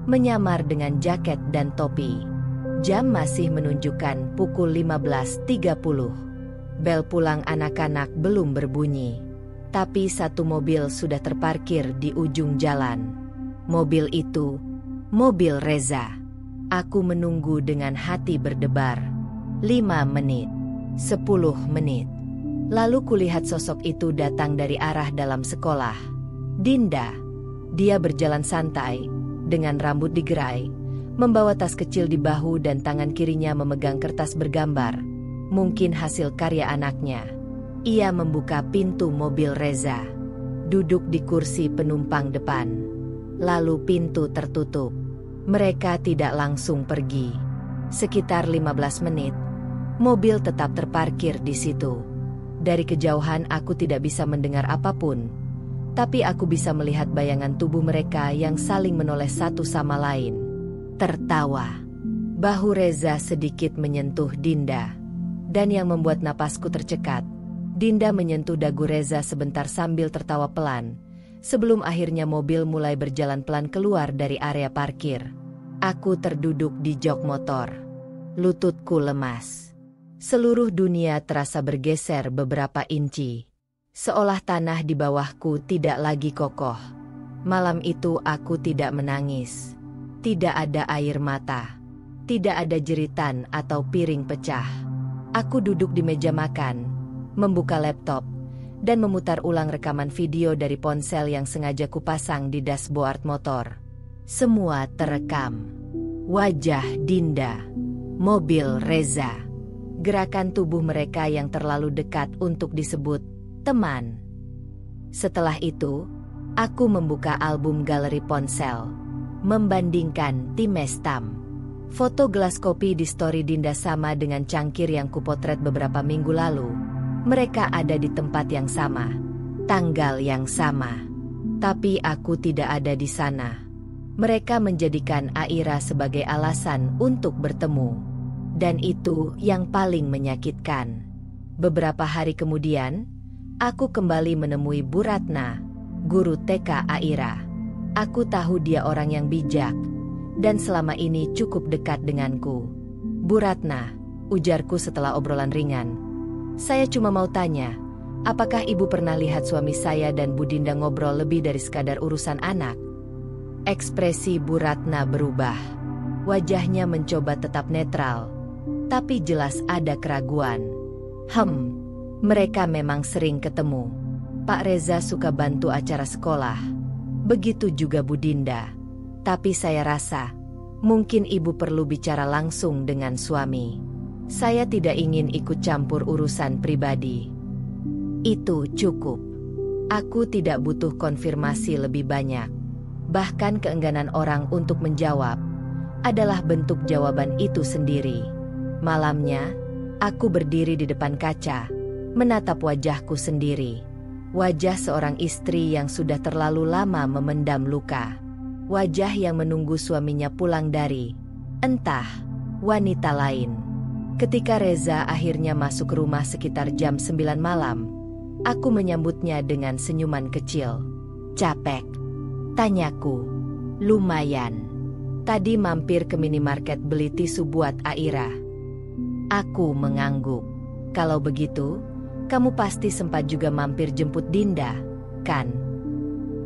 menyamar dengan jaket dan topi. Jam masih menunjukkan pukul 15.30. Bel pulang anak-anak belum berbunyi. Tapi satu mobil sudah terparkir di ujung jalan. Mobil itu, mobil Reza. Aku menunggu dengan hati berdebar. 5 menit, 10 menit. Lalu kulihat sosok itu datang dari arah dalam sekolah. Dinda. Dia berjalan santai, dengan rambut digerai, membawa tas kecil di bahu dan tangan kirinya memegang kertas bergambar. Mungkin hasil karya anaknya. Ia membuka pintu mobil Reza. Duduk di kursi penumpang depan. Lalu pintu tertutup. Mereka tidak langsung pergi. Sekitar 15 menit, mobil tetap terparkir di situ. Dari kejauhan aku tidak bisa mendengar apapun, tapi aku bisa melihat bayangan tubuh mereka yang saling menoleh satu sama lain. Tertawa. Bahu Reza sedikit menyentuh Dinda. Dan yang membuat napasku tercekat, Dinda menyentuh dagu Reza sebentar sambil tertawa pelan, sebelum akhirnya mobil mulai berjalan pelan keluar dari area parkir. Aku terduduk di jok motor. Lututku lemas. Seluruh dunia terasa bergeser beberapa inci. Seolah tanah di bawahku tidak lagi kokoh. Malam itu aku tidak menangis. Tidak ada air mata. Tidak ada jeritan atau piring pecah. Aku duduk di meja makan, membuka laptop, dan memutar ulang rekaman video dari ponsel yang sengaja kupasang di dashboard motor. Semua terekam. Wajah Dinda, mobil Reza, gerakan tubuh mereka yang terlalu dekat untuk disebut teman. Setelah itu, aku membuka album galeri ponsel, membandingkan timestamp. Foto gelas kopi di story Dinda sama dengan cangkir yang kupotret beberapa minggu lalu. Mereka ada di tempat yang sama, tanggal yang sama. Tapi aku tidak ada di sana. Mereka menjadikan Aira sebagai alasan untuk bertemu. Dan itu yang paling menyakitkan. Beberapa hari kemudian, aku kembali menemui Bu Ratna, guru TK Aira. Aku tahu dia orang yang bijak, dan selama ini cukup dekat denganku. Bu Ratna, ujarku setelah obrolan ringan. Saya cuma mau tanya, apakah ibu pernah lihat suami saya dan Bu Dinda ngobrol lebih dari sekadar urusan anak? Ekspresi Bu Ratna berubah. Wajahnya mencoba tetap netral, tapi jelas ada keraguan. Mereka memang sering ketemu. Pak Reza suka bantu acara sekolah. Begitu juga Bu Dinda. Tapi saya rasa, mungkin ibu perlu bicara langsung dengan suami. Saya tidak ingin ikut campur urusan pribadi. Itu cukup. Aku tidak butuh konfirmasi lebih banyak. Bahkan keengganan orang untuk menjawab adalah bentuk jawaban itu sendiri. Malamnya, aku berdiri di depan kaca, menatap wajahku sendiri. Wajah seorang istri yang sudah terlalu lama memendam luka. Wajah yang menunggu suaminya pulang dari, entah, wanita lain. Ketika Reza akhirnya masuk rumah sekitar jam 9 malam, aku menyambutnya dengan senyuman kecil. Capek? Tanyaku. Lumayan. Tadi mampir ke minimarket beli tisu buat Aira. Aku mengangguk. Kalau begitu, kamu pasti sempat juga mampir jemput Dinda, kan?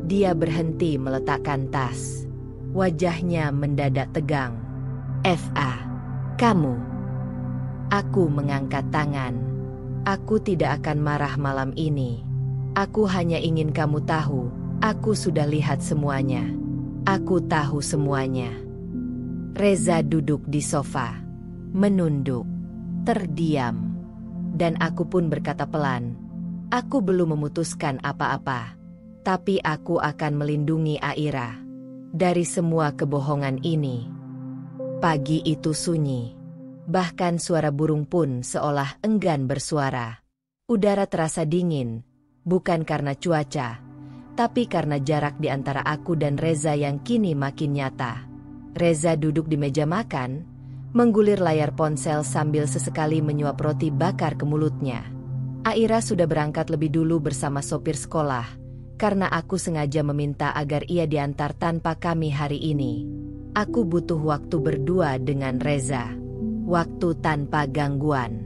Dia berhenti meletakkan tas. Wajahnya mendadak tegang. Fa, kamu. Aku mengangkat tangan. Aku tidak akan marah malam ini. Aku hanya ingin kamu tahu, aku sudah lihat semuanya. Aku tahu semuanya. Reza duduk di sofa, menunduk, terdiam. Dan aku pun berkata pelan, aku belum memutuskan apa-apa. Tapi aku akan melindungi Aira dari semua kebohongan ini. Pagi itu sunyi. Bahkan suara burung pun seolah enggan bersuara. Udara terasa dingin, bukan karena cuaca, tapi karena jarak di antara aku dan Reza yang kini makin nyata. Reza duduk di meja makan, menggulir layar ponsel sambil sesekali menyuap roti bakar ke mulutnya. Aira sudah berangkat lebih dulu bersama sopir sekolah, karena aku sengaja meminta agar ia diantar tanpa kami hari ini. Aku butuh waktu berdua dengan Reza. Waktu tanpa gangguan,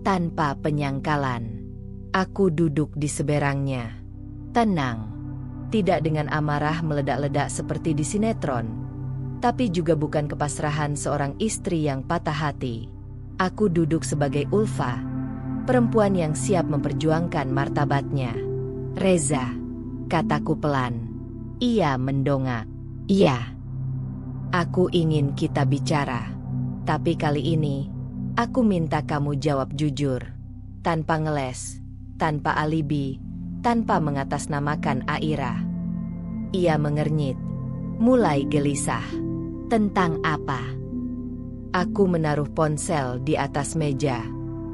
tanpa penyangkalan. Aku duduk di seberangnya. Tenang. Tidak dengan amarah meledak-ledak seperti di sinetron, tapi juga bukan kepasrahan seorang istri yang patah hati. Aku duduk sebagai Ulfa, perempuan yang siap memperjuangkan martabatnya. Reza, kataku pelan. Ia mendongak. Iya. Aku ingin kita bicara. Tapi kali ini, aku minta kamu jawab jujur. Tanpa ngeles, tanpa alibi, tanpa mengatasnamakan Aira. Ia mengernyit, mulai gelisah. Tentang apa? Aku menaruh ponsel di atas meja.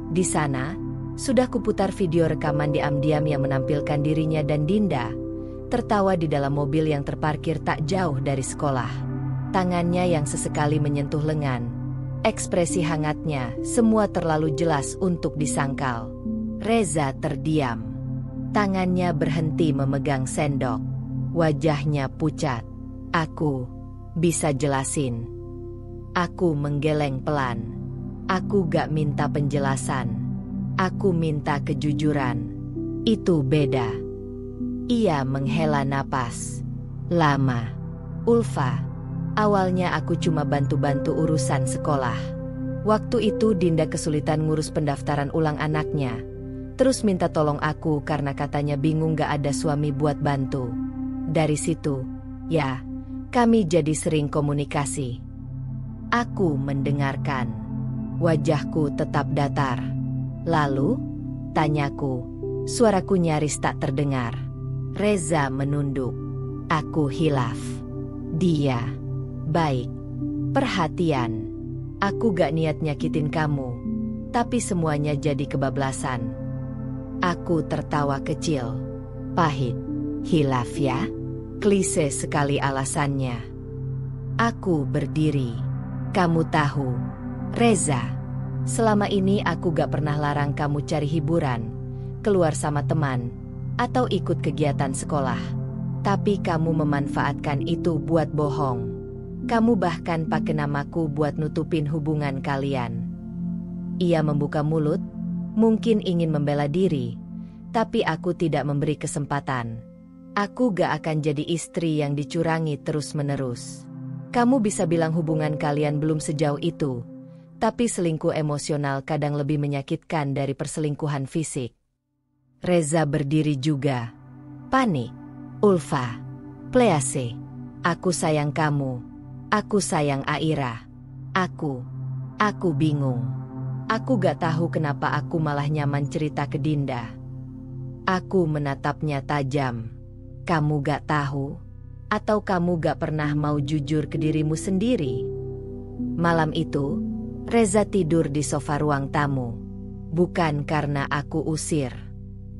Di sana, sudah kuputar video rekaman diam-diam yang menampilkan dirinya dan Dinda tertawa di dalam mobil yang terparkir tak jauh dari sekolah. Tangannya yang sesekali menyentuh lengan, ekspresi hangatnya, semua terlalu jelas untuk disangkal. Reza terdiam. Tangannya berhenti memegang sendok. Wajahnya pucat. Aku bisa jelasin. Aku menggeleng pelan. Aku gak minta penjelasan. Aku minta kejujuran. Itu beda. Ia menghela napas lama. Ulfa, awalnya aku cuma bantu-bantu urusan sekolah. Waktu itu Dinda kesulitan ngurus pendaftaran ulang anaknya. Terus minta tolong aku karena katanya bingung gak ada suami buat bantu. Dari situ, ya, kami jadi sering komunikasi. Aku mendengarkan. Wajahku tetap datar. Lalu, tanyaku, suaraku nyaris tak terdengar. Reza menunduk. Aku hilaf. Dia baik, perhatian. Aku gak niat nyakitin kamu, tapi semuanya jadi kebablasan. Aku tertawa kecil. Pahit. Hilaf ya? Klise sekali alasannya. Aku berdiri. Kamu tahu, Reza, selama ini aku gak pernah larang kamu cari hiburan, keluar sama teman, atau ikut kegiatan sekolah. Tapi kamu memanfaatkan itu buat bohong. Kamu bahkan pakai namaku buat nutupin hubungan kalian. Ia membuka mulut, mungkin ingin membela diri, tapi aku tidak memberi kesempatan. Aku gak akan jadi istri yang dicurangi terus-menerus. Kamu bisa bilang hubungan kalian belum sejauh itu, tapi selingkuh emosional kadang lebih menyakitkan dari perselingkuhan fisik. Reza berdiri juga. Panik. Ulfa. Please. Aku sayang kamu. Aku sayang Aira. Aku bingung. Aku gak tahu kenapa aku malah nyaman cerita ke Dinda. Aku menatapnya tajam. Kamu gak tahu? Atau kamu gak pernah mau jujur ke dirimu sendiri? Malam itu, Reza tidur di sofa ruang tamu. Bukan karena aku usir,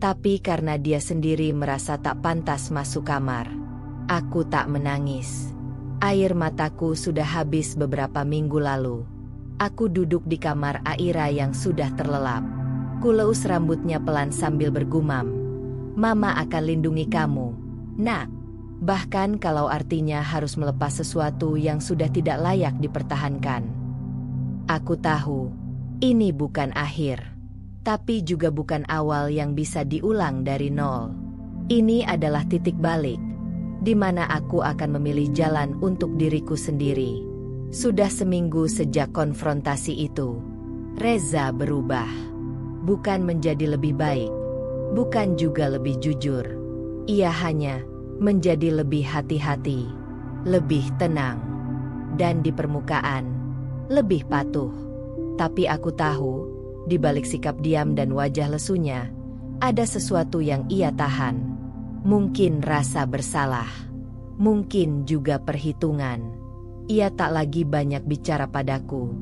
tapi karena dia sendiri merasa tak pantas masuk kamar. Aku tak menangis. Air mataku sudah habis beberapa minggu lalu. Aku duduk di kamar Aira yang sudah terlelap. Kuleus rambutnya pelan sambil bergumam. Mama akan lindungi kamu, nak. Bahkan kalau artinya harus melepas sesuatu yang sudah tidak layak dipertahankan. Aku tahu, ini bukan akhir. Tapi juga bukan awal yang bisa diulang dari nol. Ini adalah titik balik, di mana aku akan memilih jalan untuk diriku sendiri. Sudah seminggu sejak konfrontasi itu, Reza berubah. Bukan menjadi lebih baik, bukan juga lebih jujur. Ia hanya menjadi lebih hati-hati, lebih tenang, dan di permukaan, lebih patuh. Tapi aku tahu, di balik sikap diam dan wajah lesunya, ada sesuatu yang ia tahan. Mungkin rasa bersalah, mungkin juga perhitungan. Ia tak lagi banyak bicara padaku.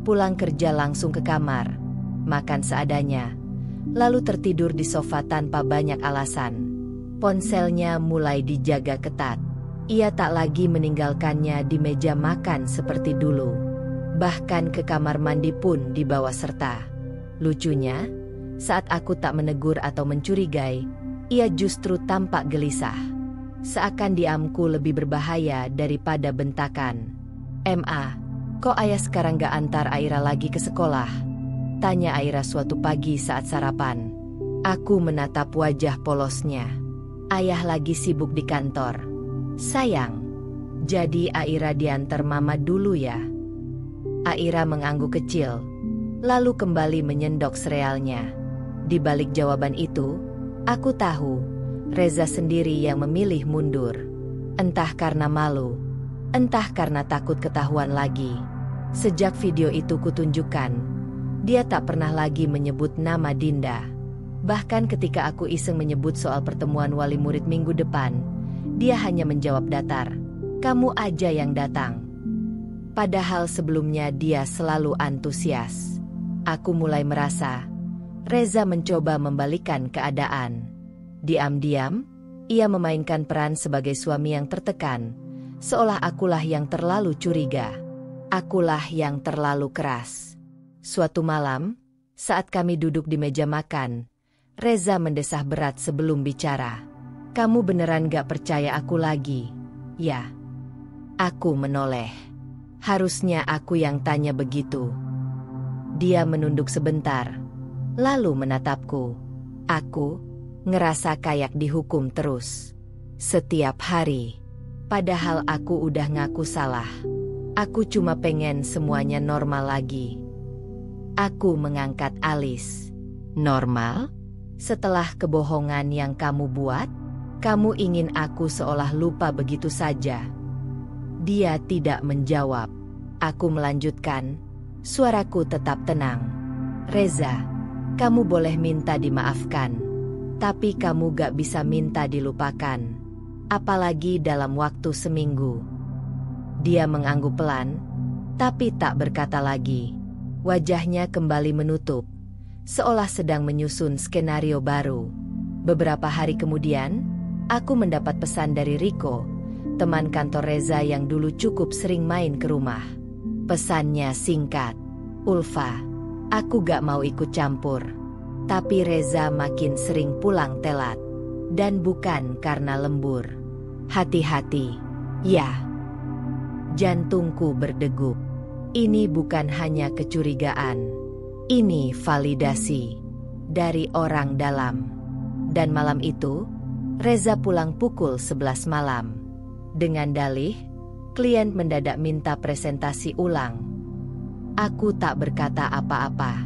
Pulang kerja langsung ke kamar, makan seadanya, lalu tertidur di sofa tanpa banyak alasan. Ponselnya mulai dijaga ketat. Ia tak lagi meninggalkannya di meja makan seperti dulu. Bahkan ke kamar mandi pun dibawa serta. Lucunya, saat aku tak menegur atau mencurigai, ia justru tampak gelisah. Seakan diamku lebih berbahaya daripada bentakan. Kok ayah sekarang gak antar Aira lagi ke sekolah? Tanya Aira suatu pagi saat sarapan. Aku menatap wajah polosnya. Ayah lagi sibuk di kantor. Sayang, jadi Aira diantar mama dulu ya. Aira mengangguk kecil, lalu kembali menyendok serealnya. Di balik jawaban itu, aku tahu, Reza sendiri yang memilih mundur. Entah karena malu, entah karena takut ketahuan lagi. Sejak video itu kutunjukkan, dia tak pernah lagi menyebut nama Dinda. Bahkan ketika aku iseng menyebut soal pertemuan wali murid minggu depan, dia hanya menjawab datar, "Kamu aja yang datang." Padahal sebelumnya dia selalu antusias. Aku mulai merasa Reza mencoba membalikkan keadaan. Diam-diam, ia memainkan peran sebagai suami yang tertekan, seolah akulah yang terlalu curiga. Akulah yang terlalu keras. Suatu malam, saat kami duduk di meja makan, Reza mendesah berat sebelum bicara. "Kamu beneran gak percaya aku lagi?" "Ya." Aku menoleh. Harusnya aku yang tanya begitu. Dia menunduk sebentar, lalu menatapku. Aku ngerasa kayak dihukum terus. Setiap hari. Padahal aku udah ngaku salah. Aku cuma pengen semuanya normal lagi. Aku mengangkat alis. Normal? Setelah kebohongan yang kamu buat? Kamu ingin aku seolah lupa begitu saja? Dia tidak menjawab. Aku melanjutkan. Suaraku tetap tenang. "Reza, kamu boleh minta dimaafkan. Tapi kamu gak bisa minta dilupakan. Apalagi dalam waktu seminggu." Dia mengangguk pelan, tapi tak berkata lagi. Wajahnya kembali menutup, seolah sedang menyusun skenario baru. Beberapa hari kemudian, aku mendapat pesan dari Riko, teman kantor Reza yang dulu cukup sering main ke rumah. Pesannya singkat. "Ulfa, aku gak mau ikut campur. Tapi Reza makin sering pulang telat. Dan bukan karena lembur. Hati-hati." Ya. Jantungku berdegup. Ini bukan hanya kecurigaan. Ini validasi. Dari orang dalam. Dan malam itu, Reza pulang pukul 11 malam. Dengan dalih, klien mendadak minta presentasi ulang. Aku tak berkata apa-apa.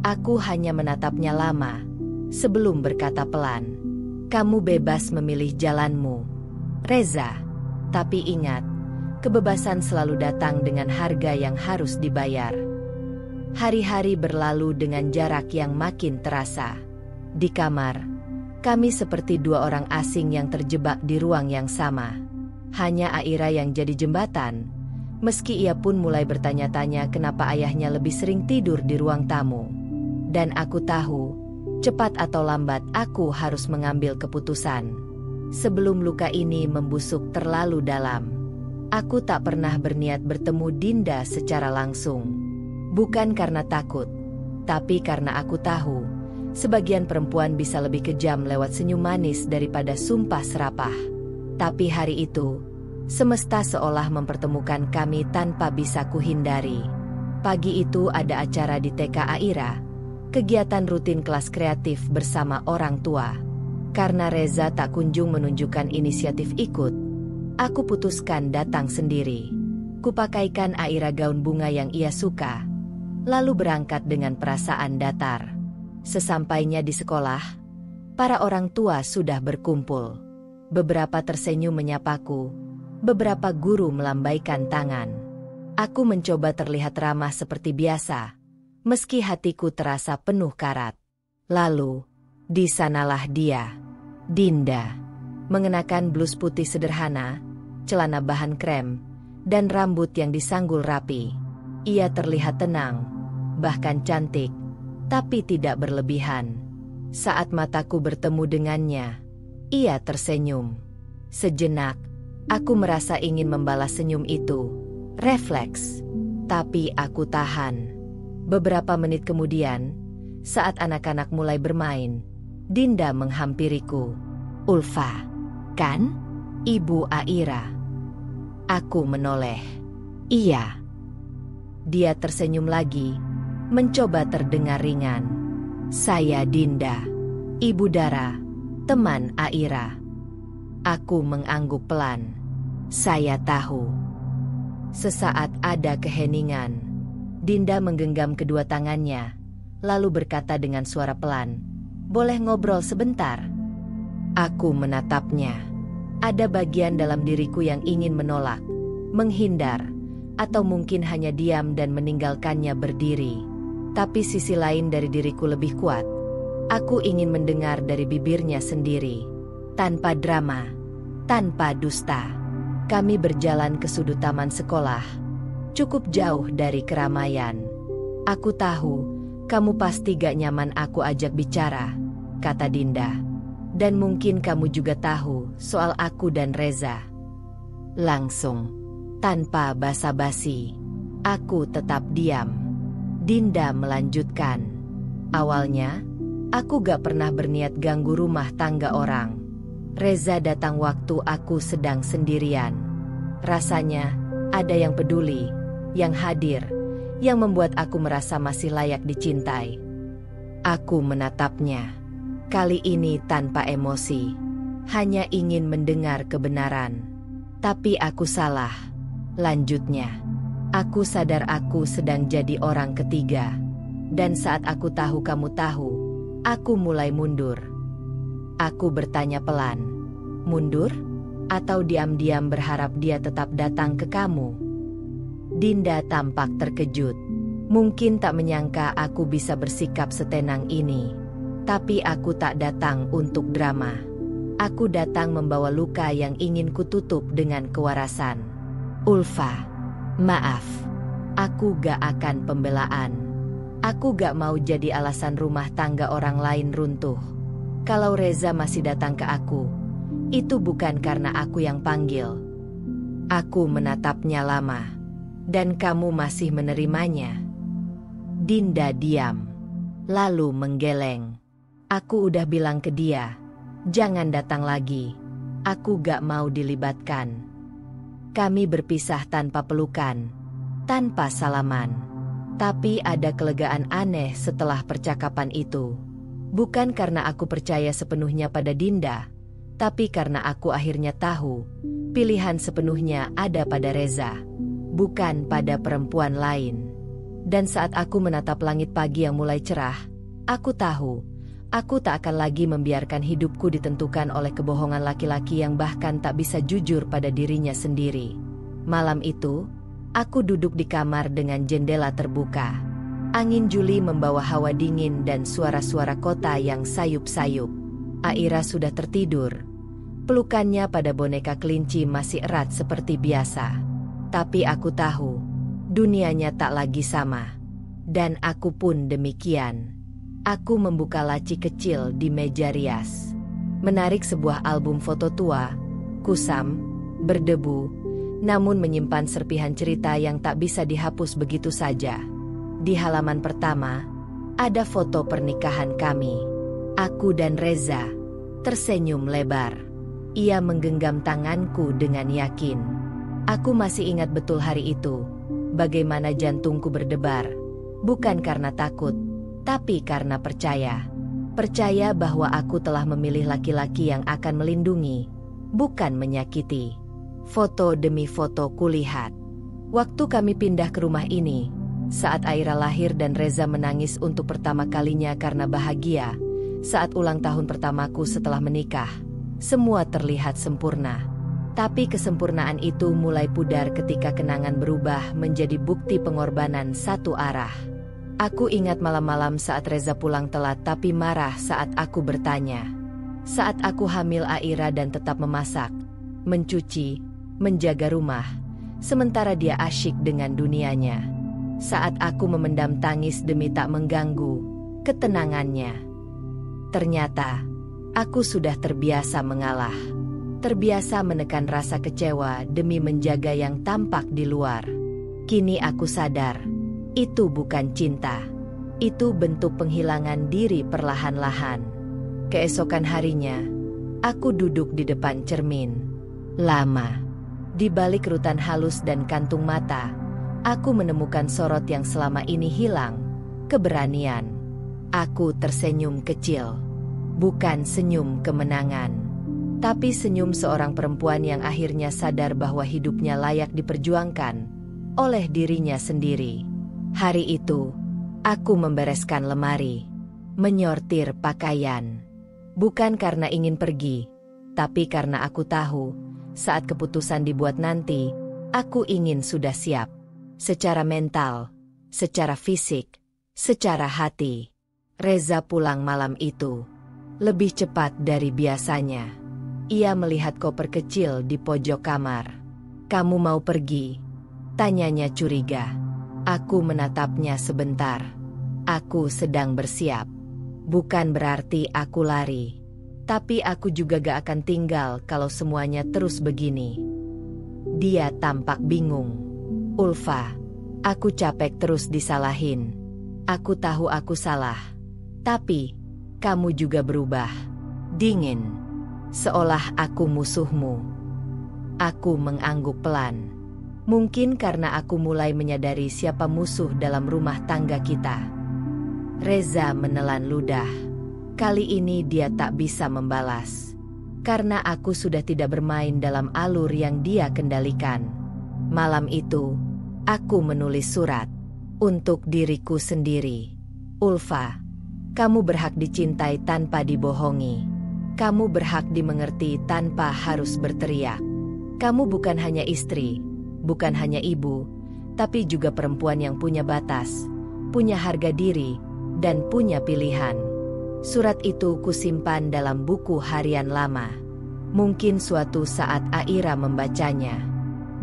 Aku hanya menatapnya lama, sebelum berkata pelan. "Kamu bebas memilih jalanmu, Reza. Tapi ingat, kebebasan selalu datang dengan harga yang harus dibayar." Hari-hari berlalu dengan jarak yang makin terasa. Di kamar, kami seperti dua orang asing yang terjebak di ruang yang sama. Hanya Aira yang jadi jembatan, meski ia pun mulai bertanya-tanya kenapa ayahnya lebih sering tidur di ruang tamu. Dan aku tahu, cepat atau lambat aku harus mengambil keputusan. Sebelum luka ini membusuk terlalu dalam. Aku tak pernah berniat bertemu Dinda secara langsung. Bukan karena takut, tapi karena aku tahu, sebagian perempuan bisa lebih kejam lewat senyum manis daripada sumpah serapah. Tapi hari itu, semesta seolah mempertemukan kami tanpa bisa kuhindari. Pagi itu ada acara di TK Aira, kegiatan rutin kelas kreatif bersama orang tua. Karena Reza tak kunjung menunjukkan inisiatif ikut, aku putuskan datang sendiri. Kupakaikan Aira gaun bunga yang ia suka, lalu berangkat dengan perasaan datar. Sesampainya di sekolah, para orang tua sudah berkumpul. Beberapa tersenyum menyapaku, beberapa guru melambaikan tangan. Aku mencoba terlihat ramah seperti biasa, meski hatiku terasa penuh karat. Lalu, di sanalah dia, Dinda, mengenakan blus putih sederhana, celana bahan krem, dan rambut yang disanggul rapi. Ia terlihat tenang, bahkan cantik, tapi tidak berlebihan. Saat mataku bertemu dengannya, ia tersenyum. Sejenak, aku merasa ingin membalas senyum itu. Refleks. Tapi aku tahan. Beberapa menit kemudian, saat anak-anak mulai bermain, Dinda menghampiriku. "Ulfa, kan? Ibu Aira." Aku menoleh. "Iya." Dia tersenyum lagi, mencoba terdengar ringan. "Saya Dinda, Ibu Dara, teman Aira." Aku mengangguk pelan. "Saya tahu." Sesaat ada keheningan. Dinda menggenggam kedua tangannya, lalu berkata dengan suara pelan, "Boleh ngobrol sebentar?" Aku menatapnya. Ada bagian dalam diriku yang ingin menolak, menghindar, atau mungkin hanya diam dan meninggalkannya berdiri. Tapi sisi lain dari diriku lebih kuat. Aku ingin mendengar dari bibirnya sendiri. Tanpa drama, tanpa dusta. Kami berjalan ke sudut taman sekolah. cukup jauh dari keramaian. Aku tahu, kamu pasti gak nyaman aku ajak bicara, kata Dinda. Dan mungkin kamu juga tahu soal aku dan Reza. Langsung, tanpa basa-basi, aku tetap diam. Dinda melanjutkan. Awalnya, aku gak pernah berniat ganggu rumah tangga orang. Reza datang waktu aku sedang sendirian. Rasanya, ada yang peduli, yang hadir, yang membuat aku merasa masih layak dicintai. Aku menatapnya. Kali ini tanpa emosi. Hanya ingin mendengar kebenaran. Tapi aku salah. Lanjutnya. Aku sadar aku sedang jadi orang ketiga. Dan saat aku tahu kamu tahu, aku mulai mundur. Aku bertanya pelan. Mundur? Atau diam-diam berharap dia tetap datang ke kamu? Dinda tampak terkejut. Mungkin tak menyangka aku bisa bersikap setenang ini. Tapi aku tak datang untuk drama. Aku datang membawa luka yang ingin kututup dengan kewarasan. Ulfa, maaf. Aku gak akan pembelaan. Aku gak mau jadi alasan rumah tangga orang lain runtuh. Kalau Reza masih datang ke aku, itu bukan karena aku yang panggil. Aku menatapnya lama. Dan kamu masih menerimanya? Dinda diam. Lalu menggeleng. Aku udah bilang ke dia, jangan datang lagi. Aku gak mau dilibatkan. Kami berpisah tanpa pelukan, tanpa salaman. Tapi ada kelegaan aneh setelah percakapan itu. Bukan karena aku percaya sepenuhnya pada Dinda, tapi karena aku akhirnya tahu, pilihan sepenuhnya ada pada Reza, bukan pada perempuan lain. Dan saat aku menatap langit pagi yang mulai cerah, aku tahu, aku tak akan lagi membiarkan hidupku ditentukan oleh kebohongan laki-laki yang bahkan tak bisa jujur pada dirinya sendiri. Malam itu, aku duduk di kamar dengan jendela terbuka. Angin Juli membawa hawa dingin dan suara-suara kota yang sayup-sayup. Aira sudah tertidur. Pelukannya pada boneka kelinci masih erat seperti biasa. Tapi aku tahu, dunianya tak lagi sama. Dan aku pun demikian. Aku membuka laci kecil di meja rias. Menarik sebuah album foto tua, kusam, berdebu, namun menyimpan serpihan cerita yang tak bisa dihapus begitu saja. Di halaman pertama, ada foto pernikahan kami. Aku dan Reza, tersenyum lebar. Ia menggenggam tanganku dengan yakin. Aku masih ingat betul hari itu, bagaimana jantungku berdebar. Bukan karena takut, tapi karena percaya. Percaya bahwa aku telah memilih laki-laki yang akan melindungi, bukan menyakiti. Foto demi foto kulihat. Waktu kami pindah ke rumah ini, saat Aira lahir dan Reza menangis untuk pertama kalinya karena bahagia, saat ulang tahun pertamaku setelah menikah, semua terlihat sempurna. Tapi kesempurnaan itu mulai pudar ketika kenangan berubah menjadi bukti pengorbanan satu arah. Aku ingat malam-malam saat Reza pulang telat tapi marah saat aku bertanya. Saat aku hamil Aira dan tetap memasak, mencuci, menjaga rumah, sementara dia asyik dengan dunianya. Saat aku memendam tangis demi tak mengganggu ketenangannya. Ternyata, aku sudah terbiasa mengalah. Terbiasa menekan rasa kecewa demi menjaga yang tampak di luar. Kini aku sadar, itu bukan cinta. Itu bentuk penghilangan diri perlahan-lahan. Keesokan harinya, aku duduk di depan cermin. Lama. Di balik rutan halus dan kantung mata, aku menemukan sorot yang selama ini hilang. Keberanian. Aku tersenyum kecil. Bukan senyum kemenangan, tapi senyum seorang perempuan yang akhirnya sadar bahwa hidupnya layak diperjuangkan oleh dirinya sendiri. Hari itu, aku membereskan lemari, menyortir pakaian. Bukan karena ingin pergi, tapi karena aku tahu, saat keputusan dibuat nanti, aku ingin sudah siap. Secara mental, secara fisik, secara hati. Reza pulang malam itu, lebih cepat dari biasanya. Ia melihat koper kecil di pojok kamar. Kamu mau pergi? Tanyanya curiga. Aku menatapnya sebentar. Aku sedang bersiap. Bukan berarti aku lari. Tapi aku juga gak akan tinggal kalau semuanya terus begini. Dia tampak bingung. Ulfa, aku capek terus disalahin. Aku tahu aku salah. Tapi, kamu juga berubah. Dingin. Seolah aku musuhmu. Aku mengangguk pelan. Mungkin karena aku mulai menyadari siapa musuh dalam rumah tangga kita. Reza menelan ludah. Kali ini dia tak bisa membalas. Karena aku sudah tidak bermain dalam alur yang dia kendalikan. Malam itu, aku menulis surat. Untuk diriku sendiri. Ulfa, kamu berhak dicintai tanpa dibohongi. Kamu berhak dimengerti tanpa harus berteriak. Kamu bukan hanya istri, bukan hanya ibu, tapi juga perempuan yang punya batas, punya harga diri, dan punya pilihan. Surat itu kusimpan dalam buku harian lama. Mungkin suatu saat Aira membacanya.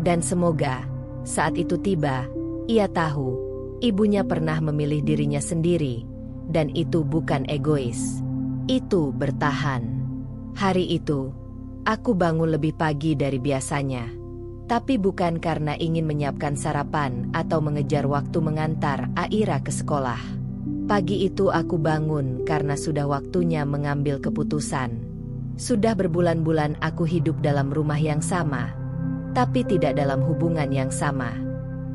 Dan semoga, saat itu tiba, ia tahu, ibunya pernah memilih dirinya sendiri, dan itu bukan egois. Itu bertahan. Hari itu, aku bangun lebih pagi dari biasanya. Tapi bukan karena ingin menyiapkan sarapan atau mengejar waktu mengantar Aira ke sekolah. Pagi itu aku bangun karena sudah waktunya mengambil keputusan. Sudah berbulan-bulan aku hidup dalam rumah yang sama, tapi tidak dalam hubungan yang sama.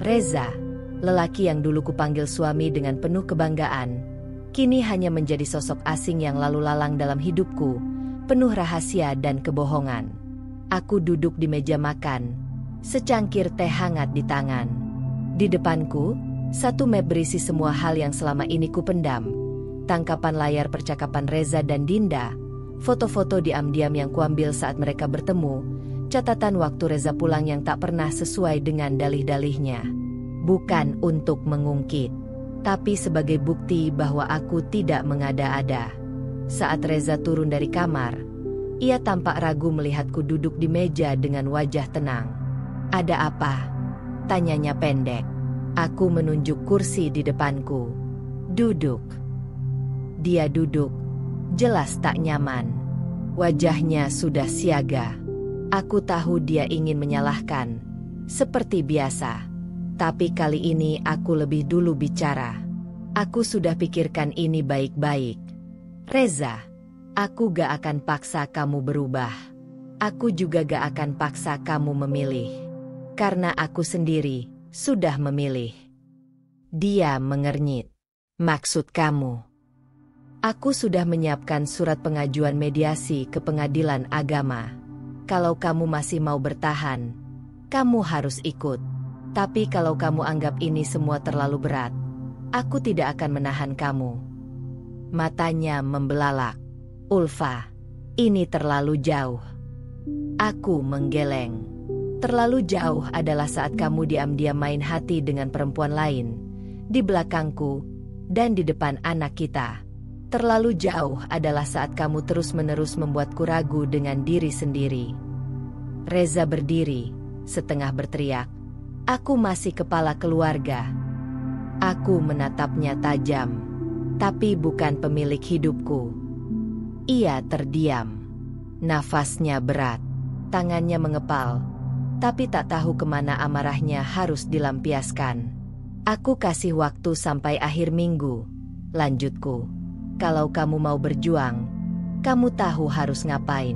Reza, lelaki yang dulu kupanggil suami dengan penuh kebanggaan, kini hanya menjadi sosok asing yang lalu lalang dalam hidupku, penuh rahasia dan kebohongan. Aku duduk di meja makan, secangkir teh hangat di tangan. Di depanku, satu map berisi semua hal yang selama ini kupendam. Tangkapan layar percakapan Reza dan Dinda, foto-foto diam-diam yang kuambil saat mereka bertemu, catatan waktu Reza pulang yang tak pernah sesuai dengan dalih-dalihnya. Bukan untuk mengungkit, tapi sebagai bukti bahwa aku tidak mengada-ada. Saat Reza turun dari kamar, ia tampak ragu melihatku duduk di meja dengan wajah tenang. "Ada apa?" tanyanya pendek. Aku menunjuk kursi di depanku. "Duduk." Dia duduk, jelas tak nyaman. Wajahnya sudah siaga. Aku tahu dia ingin menyalahkan, seperti biasa. Tapi kali ini aku lebih dulu bicara. Aku sudah pikirkan ini baik-baik. Reza, aku gak akan paksa kamu berubah. Aku juga gak akan paksa kamu memilih. Karena aku sendiri sudah memilih. Dia mengernyit. "Maksud kamu?" "Aku sudah menyiapkan surat pengajuan mediasi ke pengadilan agama. Kalau kamu masih mau bertahan, kamu harus ikut. Tapi kalau kamu anggap ini semua terlalu berat, aku tidak akan menahan kamu." Matanya membelalak. "Ulfa, ini terlalu jauh." Aku menggeleng. "Terlalu jauh adalah saat kamu diam-diam main hati dengan perempuan lain, di belakangku, dan di depan anak kita. Terlalu jauh adalah saat kamu terus-menerus membuatku ragu dengan diri sendiri." Reza berdiri, setengah berteriak. "Aku masih kepala keluarga." Aku menatapnya tajam. "Tapi bukan pemilik hidupku." Ia terdiam. Nafasnya berat. Tangannya mengepal. Tapi tak tahu kemana amarahnya harus dilampiaskan. "Aku kasih waktu sampai akhir minggu," lanjutku. "Kalau kamu mau berjuang, kamu tahu harus ngapain.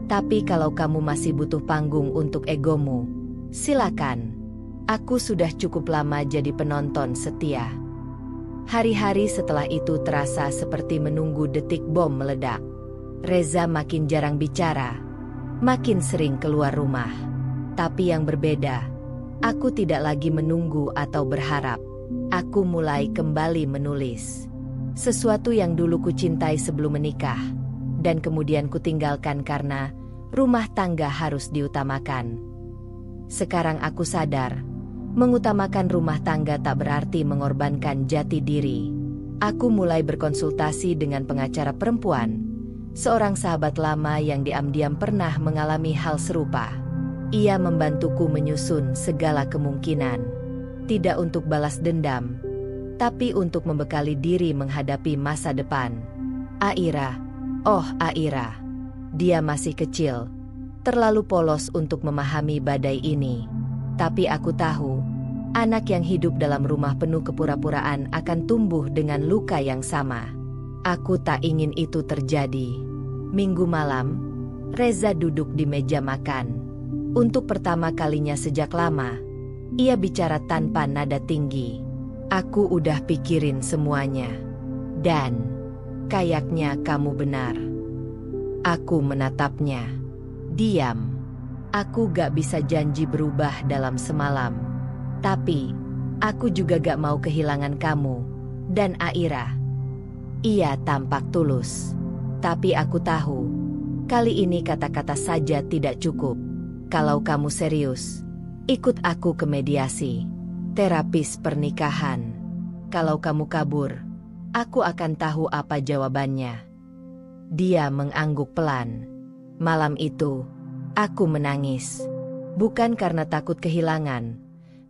Tapi kalau kamu masih butuh panggung untuk egomu, silakan. Aku sudah cukup lama jadi penonton setia." Hari-hari setelah itu terasa seperti menunggu detik bom meledak. Reza makin jarang bicara, makin sering keluar rumah. Tapi yang berbeda, aku tidak lagi menunggu atau berharap. Aku mulai kembali menulis. Sesuatu yang dulu kucintai sebelum menikah, dan kemudian kutinggalkan karena rumah tangga harus diutamakan. Sekarang aku sadar, mengutamakan rumah tangga tak berarti mengorbankan jati diri. Aku mulai berkonsultasi dengan pengacara perempuan, seorang sahabat lama yang diam-diam pernah mengalami hal serupa. Ia membantuku menyusun segala kemungkinan. Tidak untuk balas dendam, tapi untuk membekali diri menghadapi masa depan. Aira, oh Aira. Dia masih kecil, terlalu polos untuk memahami badai ini. Tapi aku tahu, anak yang hidup dalam rumah penuh kepura-puraan akan tumbuh dengan luka yang sama. Aku tak ingin itu terjadi. Minggu malam, Reza duduk di meja makan. Untuk pertama kalinya sejak lama, ia bicara tanpa nada tinggi. Aku udah pikirin semuanya. Dan kayaknya kamu benar. Aku menatapnya. Diam. Aku gak bisa janji berubah dalam semalam. Tapi, aku juga gak mau kehilangan kamu dan Aira. Ia tampak tulus. Tapi aku tahu, kali ini kata-kata saja tidak cukup. Kalau kamu serius, ikut aku ke mediasi, terapis pernikahan. Kalau kamu kabur, aku akan tahu apa jawabannya. Dia mengangguk pelan. Malam itu, aku menangis. Bukan karena takut kehilangan,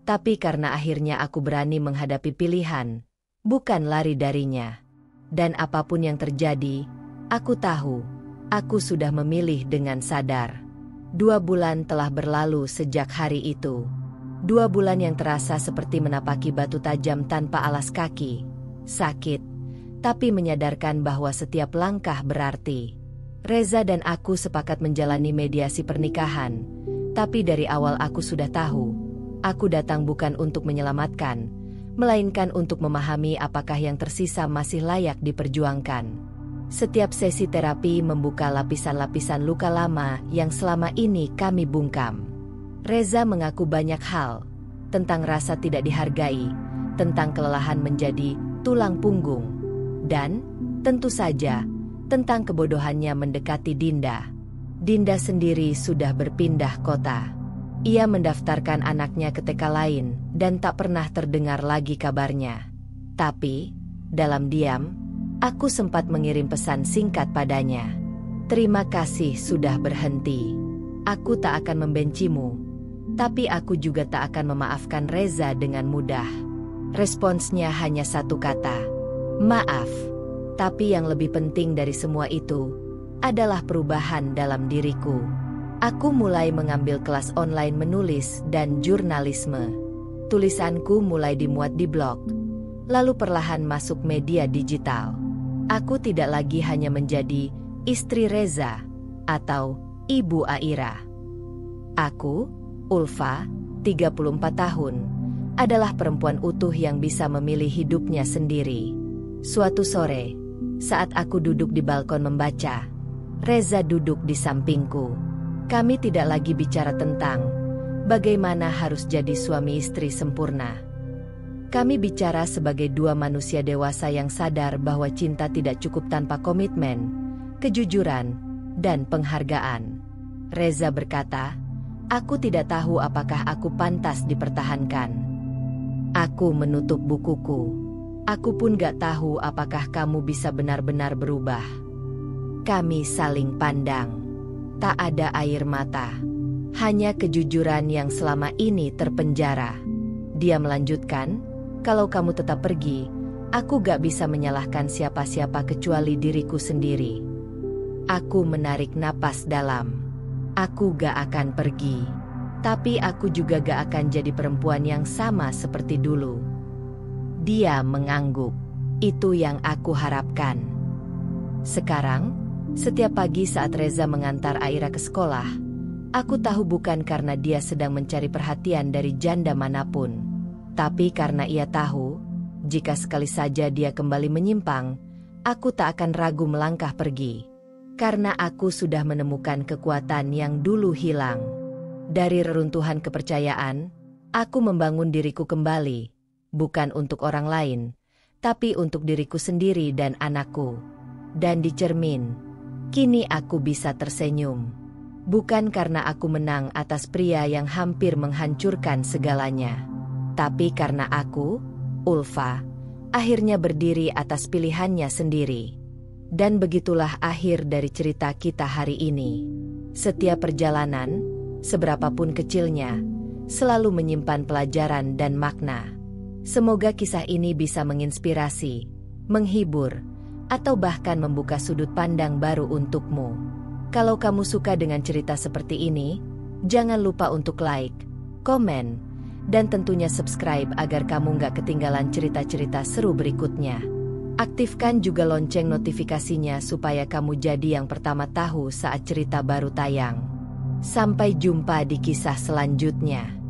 tapi karena akhirnya aku berani menghadapi pilihan, bukan lari darinya. Dan apapun yang terjadi, aku tahu, aku sudah memilih dengan sadar. 2 bulan telah berlalu sejak hari itu. 2 bulan yang terasa seperti menapaki batu tajam tanpa alas kaki. Sakit, tapi menyadarkan bahwa setiap langkah berarti. Reza dan aku sepakat menjalani mediasi pernikahan, tapi dari awal aku sudah tahu, aku datang bukan untuk menyelamatkan, melainkan untuk memahami apakah yang tersisa masih layak diperjuangkan. Setiap sesi terapi membuka lapisan-lapisan luka lama yang selama ini kami bungkam. Reza mengaku banyak hal, tentang rasa tidak dihargai, tentang kelelahan menjadi tulang punggung, dan, tentu saja, tentang kebodohannya mendekati Dinda. Dinda sendiri sudah berpindah kota. Ia mendaftarkan anaknya ke TK lain dan tak pernah terdengar lagi kabarnya. Tapi, dalam diam, aku sempat mengirim pesan singkat padanya. Terima kasih sudah berhenti. Aku tak akan membencimu, tapi aku juga tak akan memaafkan Reza dengan mudah. Responsnya hanya satu kata, maaf. Tapi yang lebih penting dari semua itu, adalah perubahan dalam diriku. Aku mulai mengambil kelas online menulis dan jurnalisme. Tulisanku mulai dimuat di blog, lalu perlahan masuk media digital. Aku tidak lagi hanya menjadi istri Reza atau ibu Aira. Aku, Ulfa, 34 tahun, adalah perempuan utuh yang bisa memilih hidupnya sendiri. Suatu sore, saat aku duduk di balkon membaca, Reza duduk di sampingku. Kami tidak lagi bicara tentang bagaimana harus jadi suami istri sempurna. Kami bicara sebagai 2 manusia dewasa yang sadar bahwa cinta tidak cukup tanpa komitmen, kejujuran, dan penghargaan. Reza berkata, aku tidak tahu apakah aku pantas dipertahankan. Aku menutup bukuku. Aku pun gak tahu apakah kamu bisa benar-benar berubah. Kami saling pandang. Tak ada air mata. Hanya kejujuran yang selama ini terpenjara. Dia melanjutkan, kalau kamu tetap pergi, aku gak bisa menyalahkan siapa-siapa kecuali diriku sendiri. Aku menarik napas dalam. Aku gak akan pergi. Tapi aku juga gak akan jadi perempuan yang sama seperti dulu. Dia mengangguk. Itu yang aku harapkan. Sekarang, setiap pagi saat Reza mengantar Aira ke sekolah, aku tahu bukan karena dia sedang mencari perhatian dari janda manapun. Tapi karena ia tahu, jika sekali saja dia kembali menyimpang, aku tak akan ragu melangkah pergi. Karena aku sudah menemukan kekuatan yang dulu hilang. Dari reruntuhan kepercayaan, aku membangun diriku kembali, bukan untuk orang lain, tapi untuk diriku sendiri dan anakku. Dan di cermin, kini aku bisa tersenyum. Bukan karena aku menang atas pria yang hampir menghancurkan segalanya. Tapi karena aku, Ulfa, akhirnya berdiri atas pilihannya sendiri. Dan begitulah akhir dari cerita kita hari ini. Setiap perjalanan, seberapapun kecilnya, selalu menyimpan pelajaran dan makna. Semoga kisah ini bisa menginspirasi, menghibur, atau bahkan membuka sudut pandang baru untukmu. Kalau kamu suka dengan cerita seperti ini, jangan lupa untuk like, komen, dan tentunya subscribe agar kamu nggak ketinggalan cerita-cerita seru berikutnya. Aktifkan juga lonceng notifikasinya supaya kamu jadi yang pertama tahu saat cerita baru tayang. Sampai jumpa di kisah selanjutnya.